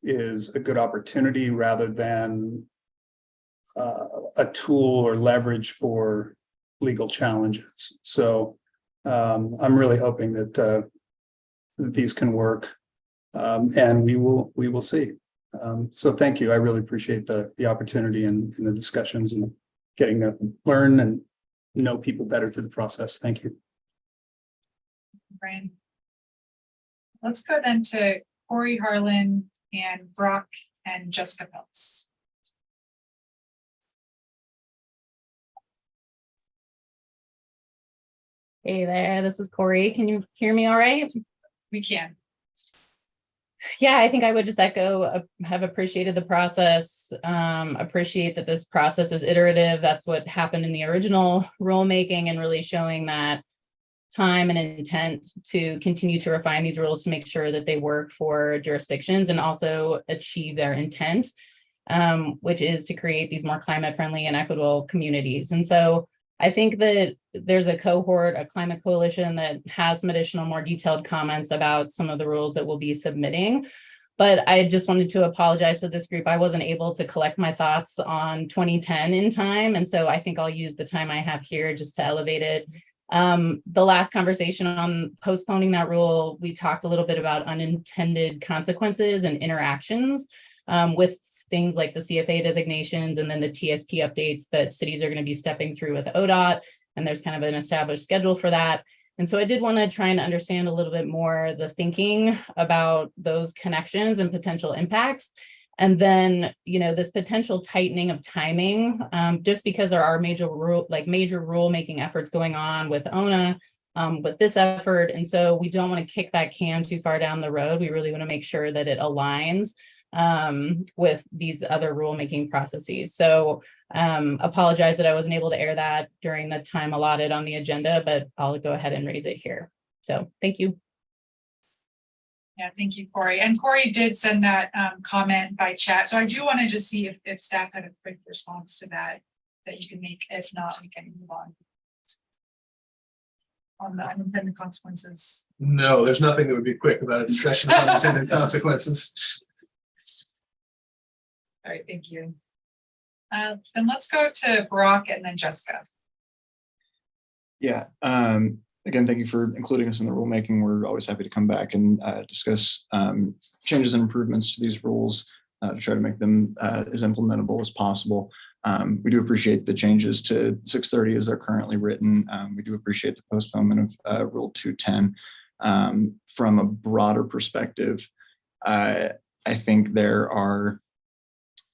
is a good opportunity rather than a tool or leverage for legal challenges. So I'm really hoping that these can work, and we will see. So thank you. I really appreciate the opportunity and the discussions and getting to learn and know people better through the process. Thank you. Brian. Let's go then to Corey Harlan and Brock and Jessica Peltz. Hey there, this is Corey. Can you hear me all right? We can. Yeah, I think I would just echo, have appreciated the process, appreciate that this process is iterative. That's what happened in the original rulemaking, and really showing that time and intent to continue to refine these rules to make sure that they work for jurisdictions and also achieve their intent, which is to create these more climate friendly and equitable communities. And so I think that there's a cohort, a climate coalition, that has some additional more detailed comments about some of the rules that we'll be submitting. But I just wanted to apologize to this group. I wasn't able to collect my thoughts on 2010 in time. And so I think I'll use the time I have here just to elevate it. The last conversation on postponing that rule, we talked a little bit about unintended consequences and interactions with things like the CFA designations and then the TSP updates that cities are going to be stepping through with ODOT. And there's kind of an established schedule for that. And so I did want to try and understand a little bit more the thinking about those connections and potential impacts. And then, this potential tightening of timing, just because there are major rulemaking efforts going on with ONA, with this effort. And so we don't want to kick that can too far down the road. We really want to make sure that it aligns with these other rulemaking processes. So apologize that I wasn't able to air that during the time allotted on the agenda, but I'll go ahead and raise it here. So thank you. Yeah, thank you, Corey. And Corey did send that comment by chat. So I do want to just see if staff had a quick response to that you can make. If not, we can move on the unintended consequences. No, there's nothing that would be quick about a discussion of unintended consequences. All right, thank you. Then let's go to Brock and then Jessica. Yeah. Again, thank you for including us in the rulemaking. We're always happy to come back and discuss changes and improvements to these rules to try to make them as implementable as possible. We do appreciate the changes to 630 as they're currently written. We do appreciate the postponement of Rule 210. From a broader perspective, I think there are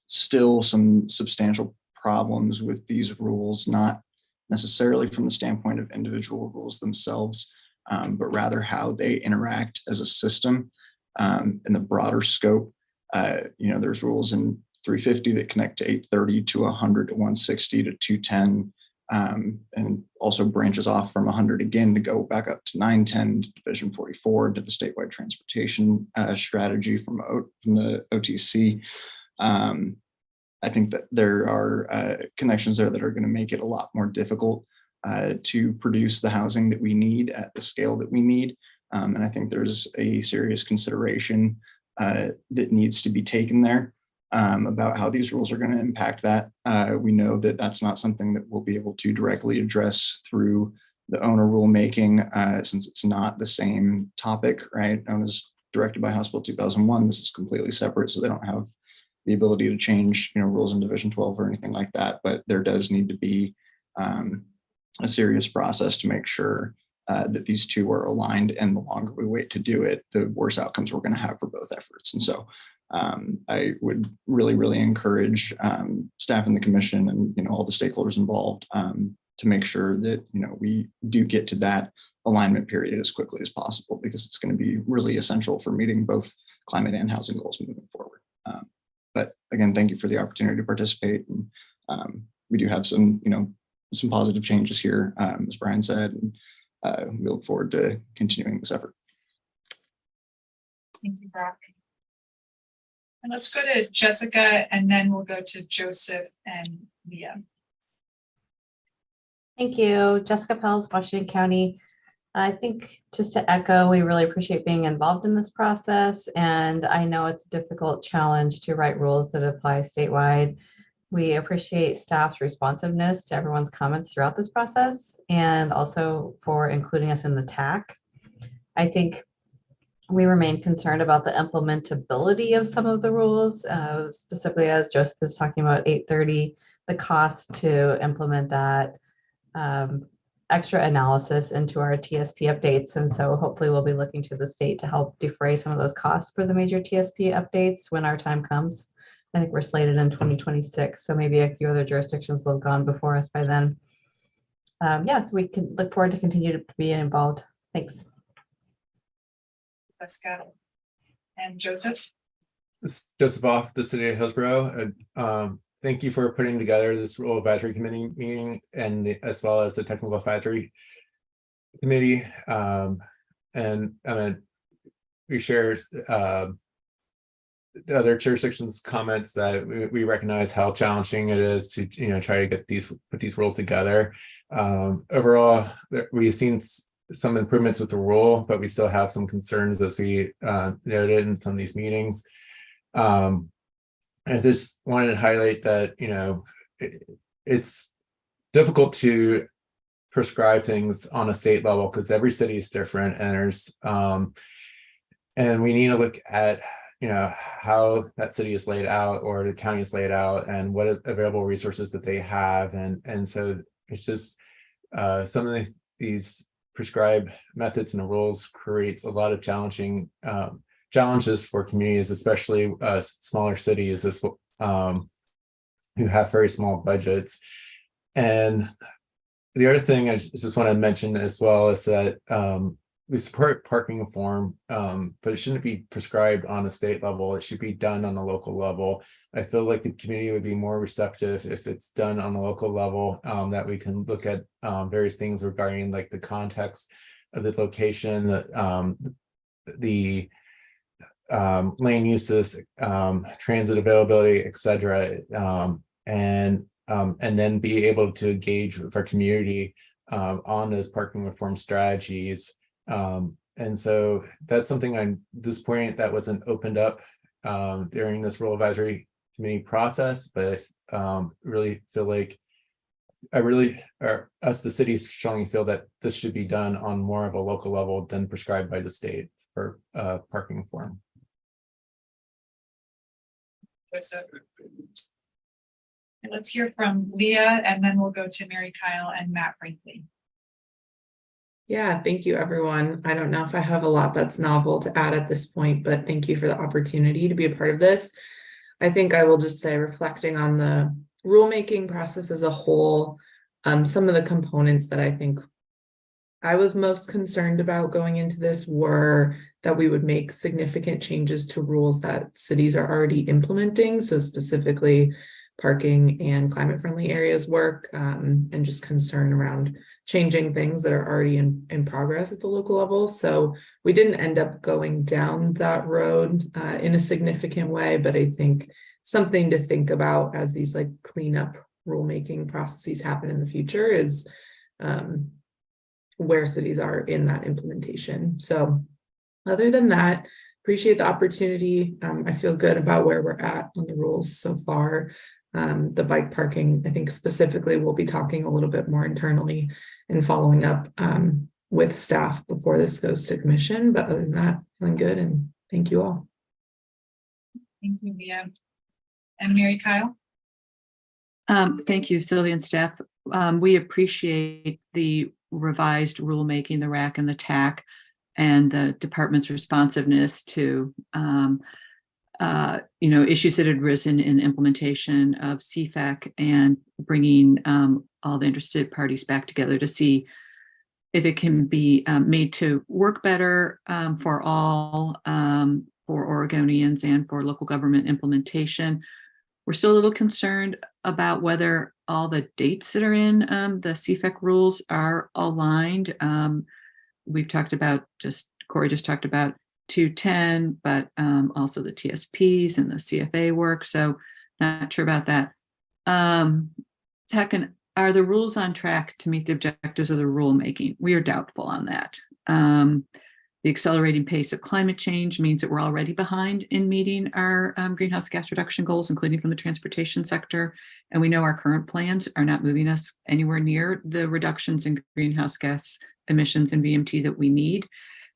still some substantial problems with these rules, not necessarily from the standpoint of individual rules themselves, but rather how they interact as a system in the broader scope. There's rules in 350 that connect to 830 to 100 to 160 to 210, and also branches off from 100 again to go back up to 910 to Division 44 to the statewide transportation strategy from the OTC. I think that there are connections there that are going to make it a lot more difficult to produce the housing that we need at the scale that we need. And I think there's a serious consideration that needs to be taken there about how these rules are going to impact that. We know that that's not something that we'll be able to directly address through the owner rulemaking, since it's not the same topic, right? It was directed by House Bill 2001. This is completely separate, so they don't have the ability to change, rules in Division 12 or anything like that. But there does need to be a serious process to make sure that these two are aligned, and the longer we wait to do it, the worse outcomes we're going to have for both efforts. And so I would really encourage staff in the commission and all the stakeholders involved to make sure that we do get to that alignment period as quickly as possible, because it's going to be really essential for meeting both climate and housing goals moving forward. But again, thank you for the opportunity to participate. And we do have some positive changes here, as Brian said, and we look forward to continuing this effort. Thank you, Brock. And let's go to Jessica, and then we'll go to Joseph and Leah. Thank you. Jessica Pels, Washington County. I think just to echo, we really appreciate being involved in this process. And I know it's a difficult challenge to write rules that apply statewide. We appreciate staff's responsiveness to everyone's comments throughout this process, and also for including us in the TAC. I think we remain concerned about the implementability of some of the rules, specifically as Joseph is talking about 830, the cost to implement that, extra analysis into our TSP updates. And so hopefully we'll be looking to the state to help defray some of those costs for the major TSP updates when our time comes. I think we're slated in 2026, so maybe a few other jurisdictions will have gone before us by then. So we can look forward to continue to be involved. Thanks. Jessica and Joseph. This is Joseph off the city of Hillsborough. Thank you for putting together this rule advisory committee meeting, and as well as the technical advisory committee. And we share the other jurisdictions' comments that we recognize how challenging it is to try to put these rules together. Overall, we've seen some improvements with the rule, but we still have some concerns, as we noted in some of these meetings. I just wanted to highlight that it's difficult to prescribe things on a state level because every city is different, and and we need to look at how that city is laid out or the county is laid out and what available resources that they have, and so it's just some of these prescribed methods and the rules creates a lot of challenges for communities, especially smaller cities who have very small budgets. And the other thing I just want to mention as well is that we support parking reform, but it shouldn't be prescribed on a state level. It should be done on a local level. I feel like the community would be more receptive if it's done on a local level, that we can look at various things regarding like the context of the location, the lane uses, transit availability, etc., and then be able to engage with our community on those parking reform strategies. And so that's something I'm disappointed that wasn't opened up during this rule advisory committee process, but I really feel like us, the city, strongly feel that this should be done on more of a local level than prescribed by the state for parking reform. And let's hear from Leah, and then we'll go to Mary Kyle and Matt Brinkley. Yeah, thank you, everyone. I don't know if I have a lot that's novel to add at this point, but thank you for the opportunity to be a part of this. I think I will just say, reflecting on the rulemaking process as a whole, some of the components that I think I was most concerned about going into this were that we would make significant changes to rules that cities are already implementing. So specifically parking and climate friendly areas work, and just concern around changing things that are already in progress at the local level. So we didn't end up going down that road in a significant way, but I think something to think about as these like cleanup rulemaking processes happen in the future is where cities are in that implementation. So other than that, appreciate the opportunity. I feel good about where we're at on the rules so far. The bike parking, I think specifically, we'll be talking a little bit more internally and following up with staff before this goes to commission. But other than that, feeling good, and thank you all. Thank you, Leah. And Mary Kyle? Thank you, Sylvia and staff. We appreciate the revised rulemaking, the RAC and the TAC, and the department's responsiveness to issues that had risen in implementation of CFAC and bringing all the interested parties back together to see if it can be made to work better for all, for Oregonians and for local government implementation. We're still a little concerned about whether all the dates that are in the CFAC rules are aligned. We've talked about Corey just talked about 210, but also the TSPs and the CFA work. So not sure about that. Second, are the rules on track to meet the objectives of the rulemaking? We are doubtful on that. The accelerating pace of climate change means that we're already behind in meeting our greenhouse gas reduction goals, including from the transportation sector. And we know our current plans are not moving us anywhere near the reductions in greenhouse gas emissions and VMT that we need.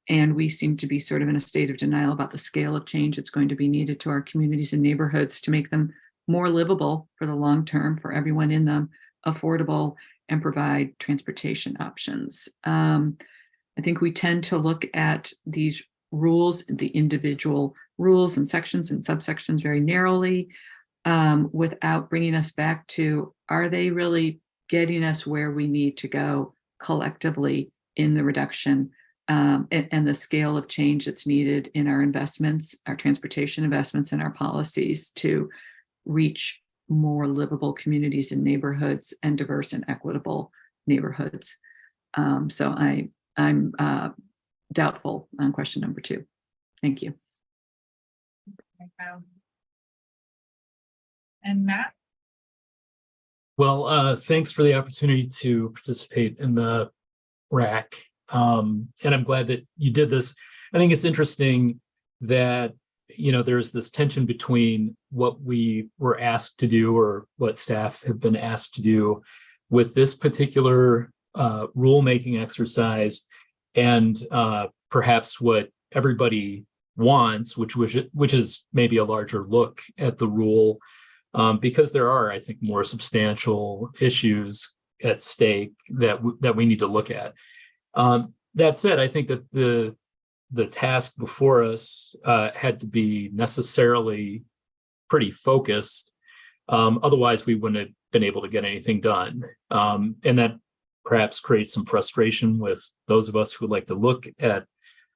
And we seem to be sort of in a state of denial about the scale of change that's going to be needed to our communities and neighborhoods to make them more livable for the long term for everyone in them, affordable, and provide transportation options. I think we tend to look at these rules, the individual rules and sections and subsections very narrowly, without bringing us back to, are they really getting us where we need to go collectively in the reduction and the scale of change that's needed in our investments, our transportation investments, and our policies to reach more livable communities and neighborhoods and diverse and equitable neighborhoods. So I'm doubtful on question number 2. Thank you. And Matt? Well, thanks for the opportunity to participate in the RAC. And I'm glad that you did this. I think it's interesting that, there's this tension between what we were asked to do or what staff have been asked to do with this particular rulemaking exercise and perhaps what everybody wants, which is maybe a larger look at the rule, because there are, I think, more substantial issues at stake that we need to look at. That said, I think that the task before us had to be necessarily pretty focused. Otherwise, we wouldn't have been able to get anything done. And that perhaps creates some frustration with those of us who like to look at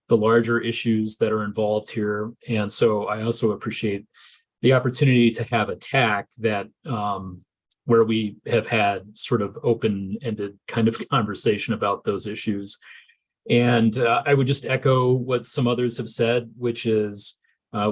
the larger issues that are involved here. And so I also appreciate the opportunity to have a TAC that where we have had sort of open-ended kind of conversation about those issues. And I would just echo what some others have said, which is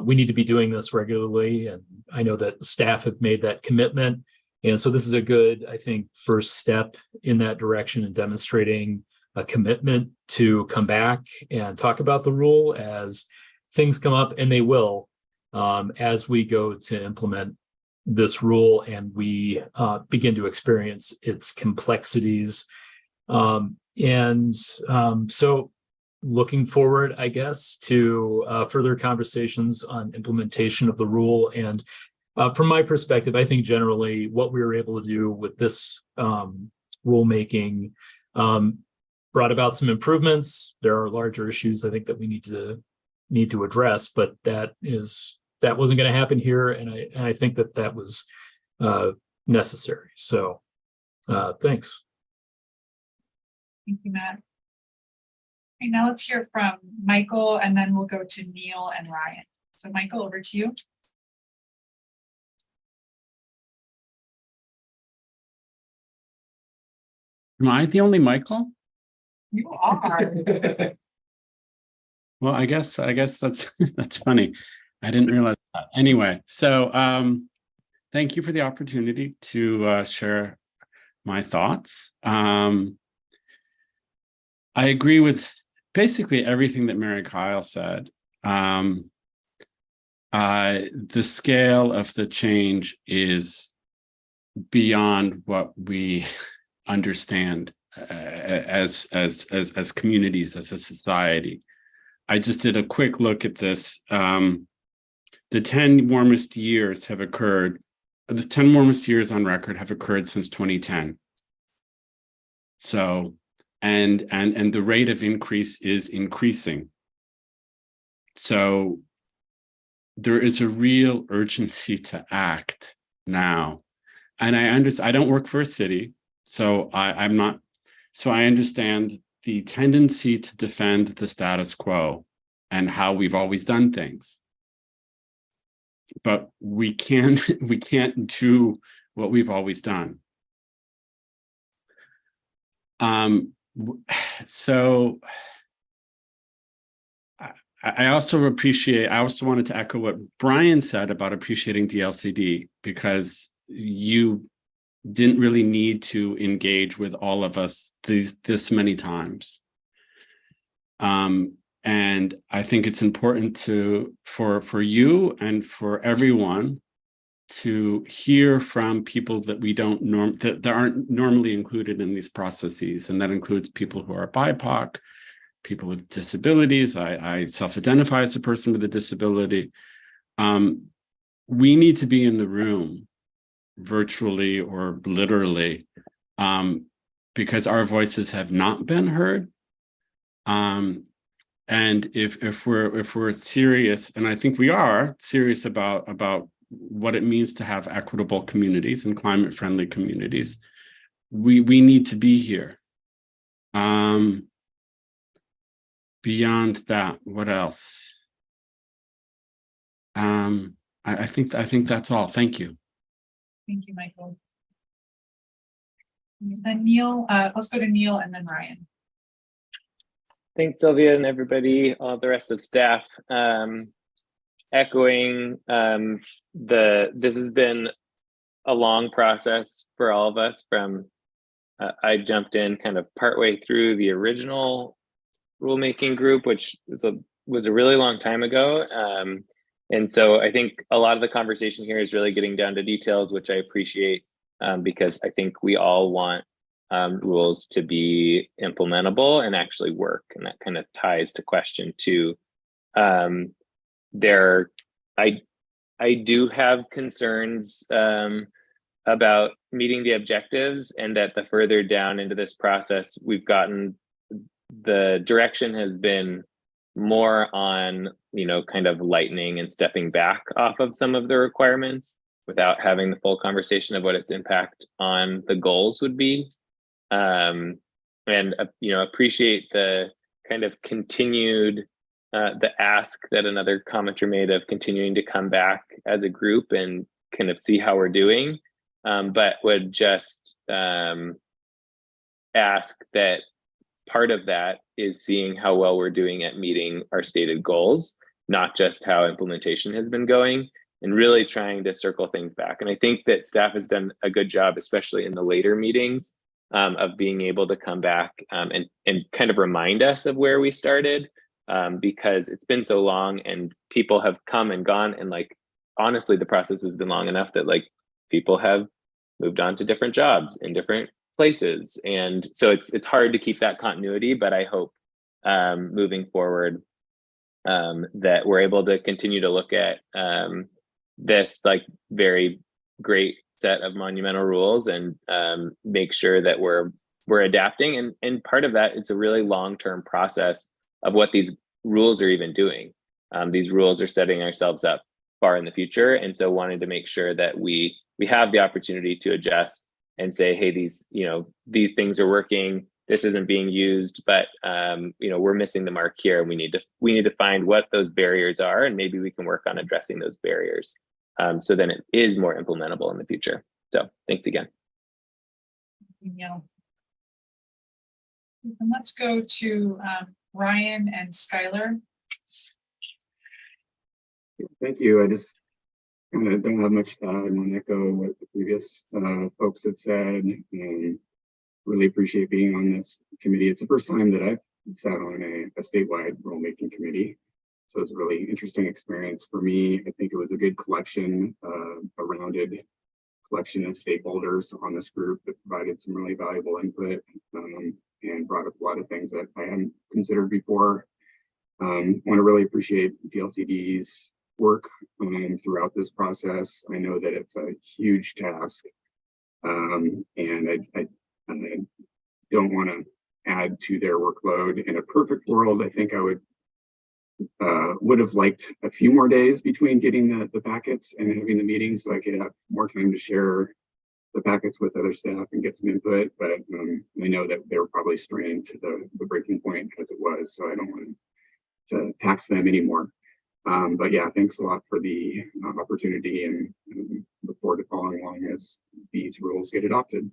we need to be doing this regularly. And I know that staff have made that commitment. And so this is a good, I think, first step in that direction and demonstrating a commitment to come back and talk about the rule as things come up, and they will, as we go to implement this rule and we begin to experience its complexities. So looking forward, I guess, to further conversations on implementation of the rule. And from my perspective, I think generally what we were able to do with this rulemaking brought about some improvements. There are larger issues I think that we need to address, but that wasn't going to happen here, and I think that was necessary. So thanks. Thank you, Matt. Okay, now let's hear from Michael, and then we'll go to Neil and Ryan. So Michael, over to you. Am I the only Michael? You are. Well, I guess that's that's funny. I didn't realize that. Anyway, so thank you for the opportunity to share my thoughts. I agree with basically everything that Mary Kyle said. The scale of the change is beyond what we understand as communities, as a society. I just did a quick look at this. The 10 warmest years have occurred. The 10 warmest years on record have occurred since 2010. So, and the rate of increase is increasing. So there is a real urgency to act now. And I don't work for a city, so I'm not, so I understand the tendency to defend the status quo and how we've always done things. But we can't do what we've always done. So I also wanted to echo what Brian said about appreciating DLCD, because you didn't really need to engage with all of us this many times. And I think it's important for you and for everyone to hear from people that that aren't normally included in these processes, and that includes people who are BIPOC, people with disabilities. I self-identify as a person with a disability. We need to be in the room, virtually or literally, because our voices have not been heard. And if we're serious, and I think we are serious about what it means to have equitable communities and climate-friendly communities, we need to be here. Beyond that, what else? I think that's all. Thank you. Thank you, Michael. And then Neil, let's go to Neil and then Ryan. Thanks, Sylvia, and everybody, all the rest of staff. Echoing this has been a long process for all of us. From I jumped in kind of partway through the original rulemaking group, which was a really long time ago. And so I think a lot of the conversation here is really getting down to details, which I appreciate, because I think we all want rules to be implementable and actually work. And that kind of ties to question 2. I do have concerns about meeting the objectives, and that the further down into this process we've gotten, the direction has been more on, kind of lightening and stepping back off of some of the requirements without having the full conversation of what its impact on the goals would be. And appreciate the kind of continued the ask that another commenter made of continuing to come back as a group and kind of see how we're doing, but would just ask that part of that is seeing how well we're doing at meeting our stated goals, not just how implementation has been going, and really trying to circle things back. And I think that staff has done a good job, especially in the later meetings, of being able to come back and kind of remind us of where we started, because it's been so long and people have come and gone, and honestly, the process has been long enough that people have moved on to different jobs in different places. And so it's hard to keep that continuity, but I hope moving forward that we're able to continue to look at this very great set of monumental rules and make sure that we're adapting. And part of that is a really long-term process of what these rules are even doing. These rules are setting ourselves up far in the future. And so wanting to make sure that we have the opportunity to adjust and say, hey, these things are working. this isn't being used, but we're missing the mark here, and we need to find what those barriers are, and maybe we can work on addressing those barriers, so then it is more implementable in the future. So thanks again. Yeah. And let's go to Ryan and Skylar. Thank you. I just kind of don't have much to add. I want to echo what the previous folks have said, and really appreciate being on this committee. It's the first time that I've sat on a statewide rulemaking committee. So it's a really interesting experience for me. I think it was a good collection, a rounded collection of stakeholders on this group that provided some really valuable input, and brought up a lot of things that I hadn't considered before. I want to really appreciate PLCD's work throughout this process. I know that it's a huge task, and I don't want to add to their workload. In a perfect world, I think I would have liked a few more days between getting the packets and having the meetings, so I could have more time to share the packets with other staff and get some input. But I know that they were probably strained to the breaking point as it was, so I don't want to tax them anymore. But yeah, thanks a lot for the opportunity, and look forward to following along as these rules get adopted.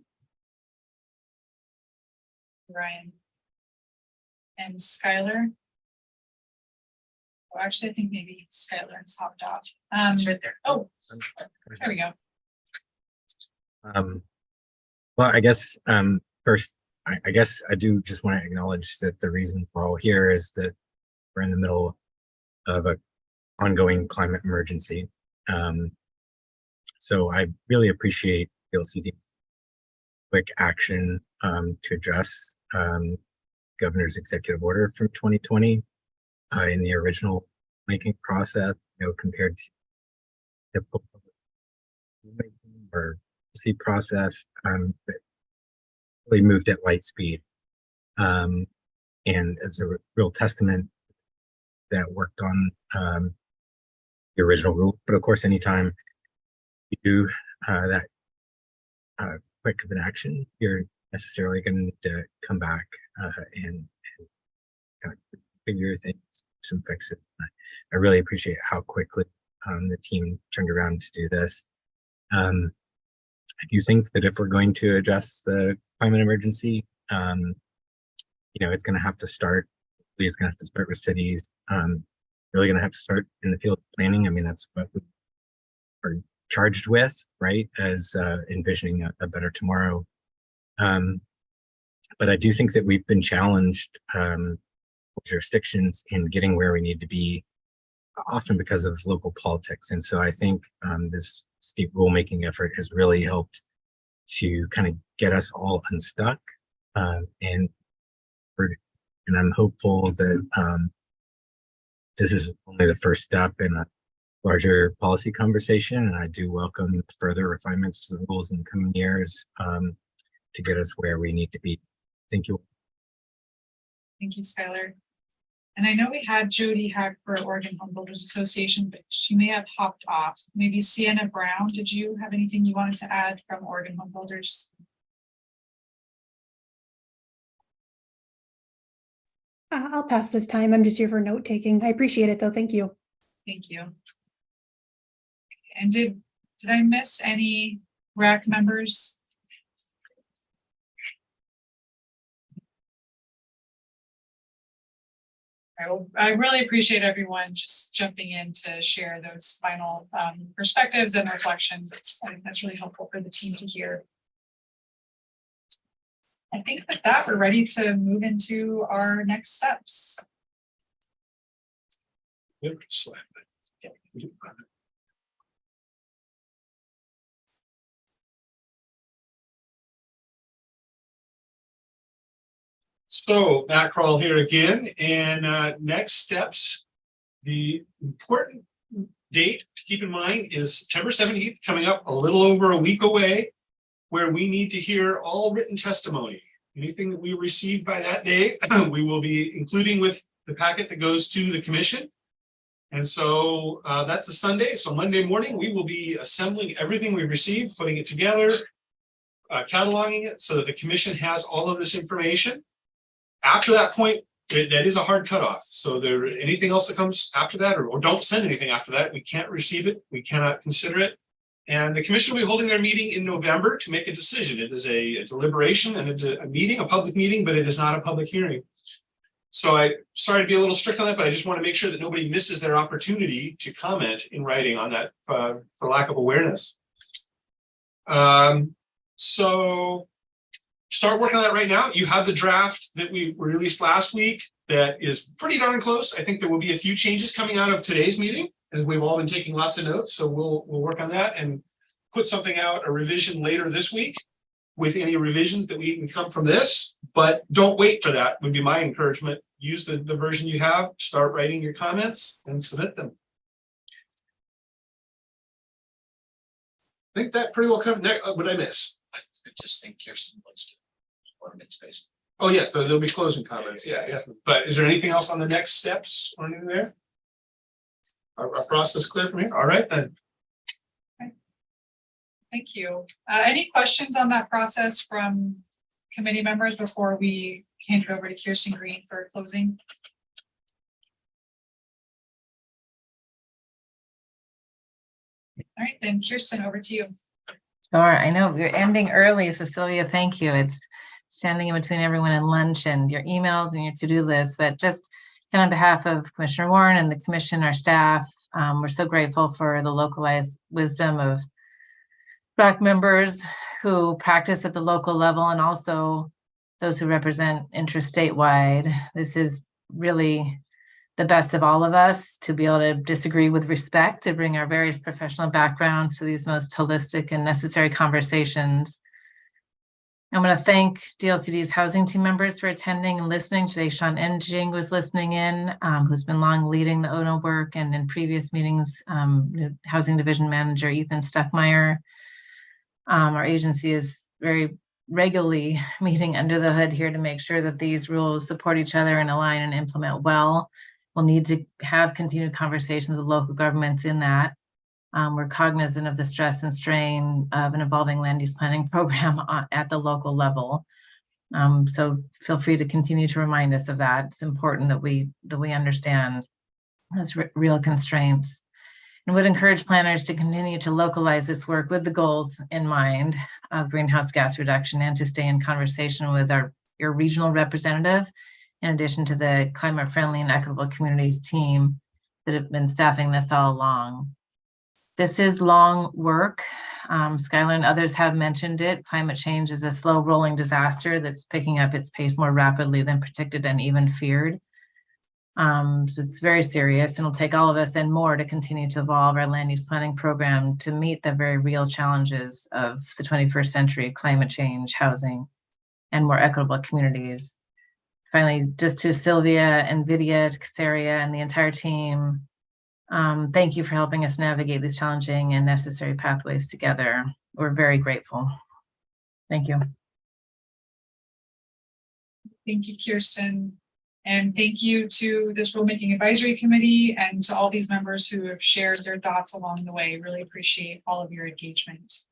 Ryan and Skylar. Well, actually, I think maybe Skylar has hopped off. It's right there. Oh, there we go. Well, I guess first, I guess I do just want to acknowledge that the reason we're all here is that we're in the middle of an ongoing climate emergency. So I really appreciate PLCD quick action to address governor's executive order from 2020 in the original making process, compared to typical or C process that really moved at light speed, and as a real testament that worked on the original rule. But of course, anytime you do that quick of an action, you're necessarily going to need to come back and kind of figure things, some fix it. I really appreciate how quickly the team turned around to do this. I do think that if we're going to address the climate emergency, it's going to have to start. It's going to have to start with cities. Really going to have to start in the field of planning. I mean, that's what we are charged with, right? As envisioning a better tomorrow. But I do think that we've been challenged, jurisdictions, in getting where we need to be, often because of local politics. And so I think this state rulemaking effort has really helped to kind of get us all unstuck. And I'm hopeful that this is only the first step in a larger policy conversation. And I do welcome further refinements to the rules in the coming years to get us where we need to be. Thank you. Thank you, Skylar. And I know we had Jody Hack for Oregon Home Builders Association, but she may have hopped off. Maybe Sienna Brown, did you have anything you wanted to add from Oregon Home Builders? I'll pass this time. I'm just here for note taking. I appreciate it though. Thank you. Thank you. And did I miss any RAC members? I really appreciate everyone just jumping in to share those final perspectives and reflections. I think that's really helpful for the team to hear. I think with that, we're ready to move into our next steps. So Matt Kroll here again, and next steps. The important date to keep in mind is September 17th, coming up a little over a week away, where we need to hear all written testimony. Anything that we receive by that day, we will be including with the packet that goes to the commission. And so that's a Sunday. So Monday morning, we will be assembling everything we received, putting it together, cataloging it so that the commission has all of this information. After that point, that is a hard cutoff. So there, anything else that comes after that, or don't send anything after that, we can't receive it, we cannot consider it. And the commission will be holding their meeting in November to make a decision. It is a deliberation and it's a meeting, a public meeting, but it is not a public hearing. So I sorry to be a little strict on that, but I just want to make sure that nobody misses their opportunity to comment in writing on that for lack of awareness. So start working on that right now. You have the draft that we released last week that is pretty darn close. I think there will be a few changes coming out of today's meeting, as we've all been taking lots of notes. So we'll work on that and put something out, a revision later this week with any revisions that we can come from this. But don't wait for that, would be my encouragement. Use the version you have, start writing your comments and submit them. I think that pretty well covered. Next, what did I miss? I just think Kirsten wants to. Oh, yes, there'll be closing comments. Yeah. But is there anything else on the next steps or anything there? Our process clear from here? All right, then. Okay. Thank you. Any questions on that process from committee members before we hand it over to Kirsten Green for closing? All right, then Kirsten, over to you. Sure, I know we're ending early, so Sylvia, thank you. It's standing in between everyone and lunch and your emails and your to-do list, but just on behalf of Commissioner Warren and the commission, our staff, we're so grateful for the localized wisdom of BRAC members who practice at the local level and also those who represent interest statewide. This is really the best of all of us to be able to disagree with respect, to bring our various professional backgrounds to these most holistic and necessary conversations. I want to thank DLCD's housing team members for attending and listening. Today, Sean Enging was listening in, who's been long leading the ONO work, and in previous meetings, Housing Division Manager Ethan Stuckmeyer. Our agency is very regularly meeting under the hood here to make sure that these rules support each other and align and implement well. We'll need to have continued conversations with local governments in that. We're cognizant of the stress and strain of an evolving land use planning program at the local level. So feel free to continue to remind us of that. It's important that we understand those real constraints, and would encourage planners to continue to localize this work with the goals in mind of greenhouse gas reduction, and to stay in conversation with your regional representative, in addition to the climate friendly and equitable communities team that have been staffing this all along. This is long work. Skylar and others have mentioned it. Climate change is a slow rolling disaster that's picking up its pace more rapidly than predicted and even feared. So it's very serious, and it'll take all of us and more to continue to evolve our land use planning program to meet the very real challenges of the 21st century: climate change, housing, and more equitable communities. Finally, just to Sylvia and Vidya, Casaria, and the entire team, thank you for helping us navigate these challenging and necessary pathways together. We're very grateful. Thank you. Thank you, Kirsten. And thank you to this Rulemaking Advisory Committee and to all these members who have shared their thoughts along the way. Really appreciate all of your engagement.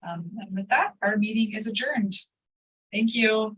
And with that, our meeting is adjourned. Thank you.